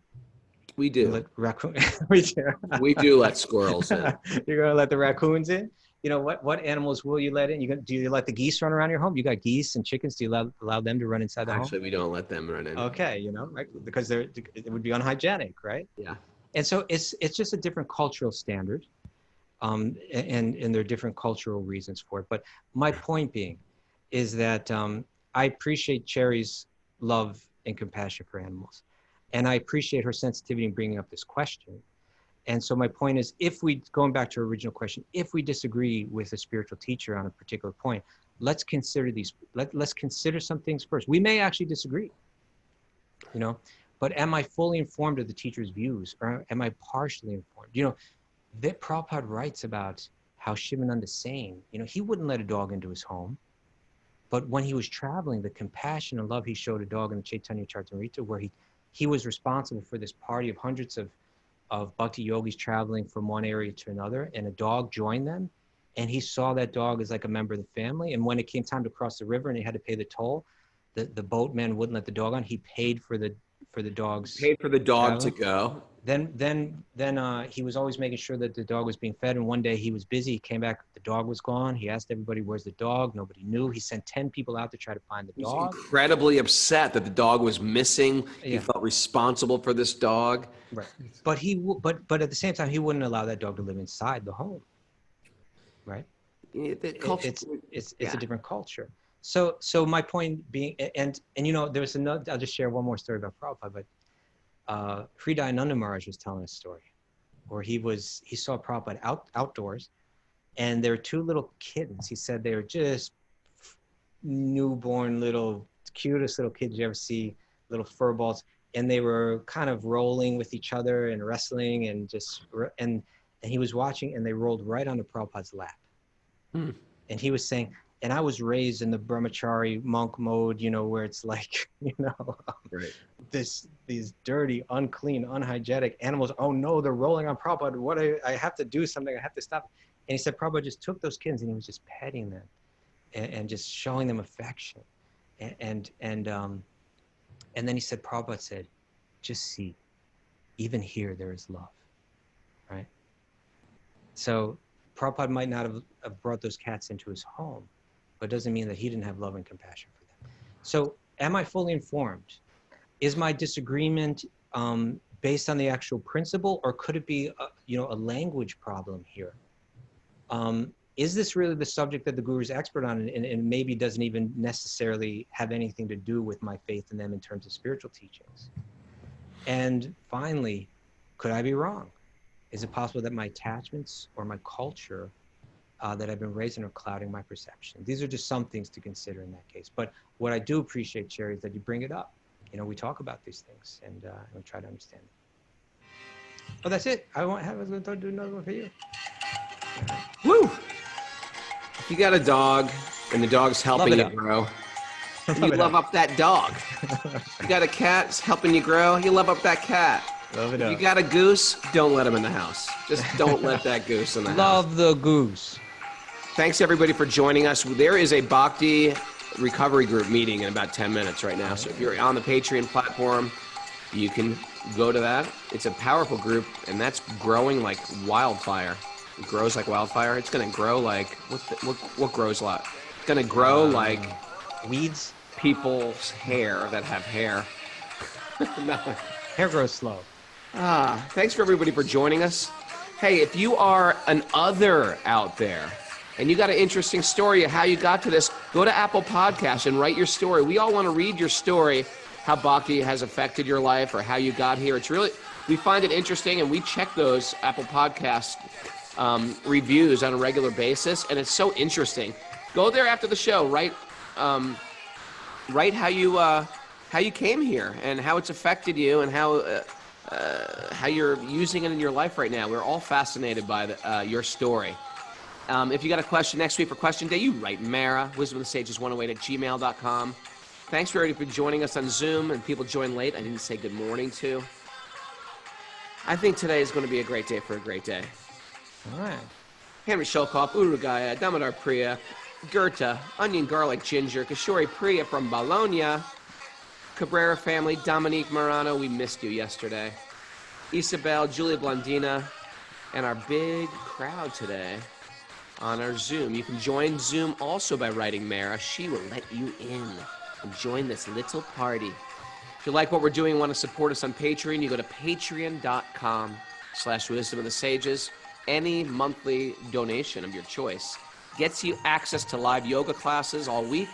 We do. Let raccoon. We do. We do let squirrels in. You're gonna let the raccoons in? You know, what animals will you let in? Do you let the geese run around your home? You got geese and chickens. Do you allow them to run inside the home? Actually, we don't let them run in. Okay, you know, right? Because it would be unhygienic, right? Yeah. And so it's just a different cultural standard, and there are different cultural reasons for it. But my point being is that I appreciate Cherry's love and compassion for animals, and I appreciate her sensitivity in bringing up this question. And so my point is, going back to our original question, if we disagree with a spiritual teacher on a particular point, let's consider let's consider some things first. We may actually disagree, you know, but am I fully informed of the teacher's views, or am I partially informed? You know, that Prabhupada writes about how Shivananda Sain, you know, he wouldn't let a dog into his home, but when he was traveling, the compassion and love he showed a dog in the Chaitanya Charitamrita, where he was responsible for this party of hundreds of Bhakti-yogis traveling from one area to another, and a dog joined them, and he saw that dog as like a member of the family. And when it came time to cross the river and he had to pay the toll, the boatman wouldn't let the dog on. He paid for the dog's Paid for the dog to travel. go. Then he was always making sure that the dog was being fed. And one day he was busy. He came back. The dog was gone. He asked everybody, "Where's the dog?" Nobody knew. He sent 10 people out to try to find the He was dog. incredibly upset that the dog was missing. He Yeah. felt responsible for this dog. Right. But at the same time, he wouldn't allow that dog to live inside the home. Right. It's a different culture. So my point being, and there's another. I'll just share one more story about Prabhupada. But Hridayananda Maharaj was telling a story where he saw Prabhupada outdoors, and there were two little kittens. He said they were just newborn little, cutest little kids you ever see, little fur balls, and they were kind of rolling with each other and wrestling and he was watching, and they rolled right onto Prabhupada's lap. And he was saying, and I was raised in the brahmachari monk mode, where it's like, Right. these dirty, unclean, unhygienic animals. Oh no, they're rolling on Prabhupada. What I have to do something. I have to stop. And he said Prabhupada just took those kittens and he was just petting them and just showing them affection. And then he said, Prabhupada said, just see, even here there is love, right? So Prabhupada might not have brought those cats into his home, but it doesn't mean that he didn't have love and compassion for them. So am I fully informed? Is my disagreement based on the actual principle, or could it be a language problem here? Is this really the subject that the guru is expert on, and maybe doesn't even necessarily have anything to do with my faith in them in terms of spiritual teachings? And finally, could I be wrong? Is it possible that my attachments or my culture that I've been raised in are clouding my perception? These are just some things to consider in that case. But what I do appreciate, Cherry, is that you bring it up. We talk about these things and we try to understand it. Oh, that's it. I was going to do another one for you. Woo! If you got a dog and the dog's helping you grow, you love up that dog. You got a cat, it's helping you grow, you love up that cat. Love it If up. you got a goose, don't let him in the house. Just don't let that goose in the house. Love the goose. Thanks everybody for joining us. There is a Bhakti recovery group meeting in about 10 minutes right now. So if you're on the Patreon platform, you can go to that. It's a powerful group, and that's growing like wildfire. It grows like wildfire. It's going to grow like, what grows like? It's going to grow like weeds, people's hair that have hair. No. Hair grows slow. Thanks for everybody for joining us. Hey, if you are an other out there and you got an interesting story of how you got to this, go to Apple Podcasts and write your story. We all want to read your story, how Bhakti has affected your life or how you got here. It's really, we find it interesting, and we check those Apple Podcast reviews on a regular basis, and it's so interesting. Go there after the show, write how you came here and how it's affected you and how you're using it in your life right now. We're all fascinated by your story. If you got a question next week for Question Day, you write Mara, wisdomofthesages108@gmail.com. Thanks for everybody for joining us on Zoom, and people join late I didn't say good morning to. I think today is going to be a great day for a great day. All right. Henry Sholkoff, Urugaya, Damodar Priya, Goethe, Onion Garlic Ginger, Kishori Priya from Bologna, Cabrera family, Dominique Morano, we missed you yesterday, Isabel, Julia Blondina, and our big crowd today on our Zoom. You can join Zoom also by writing Mara. She will let you in and join this little party. If you like what we're doing and want to support us on Patreon, you go to patreon.com/Wisdom of the Sages. Any monthly donation of your choice gets you access to live yoga classes all week,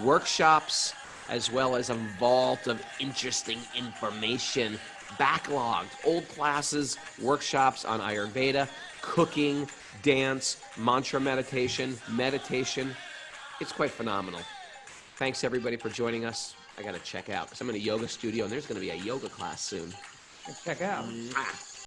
workshops, as well as a vault of interesting information, backlogged old classes, workshops on Ayurveda, cooking, dance, mantra meditation. It's quite phenomenal. Thanks everybody for joining us. I got to check out because I'm in a yoga studio and there's going to be a yoga class soon. Check out. Mwah.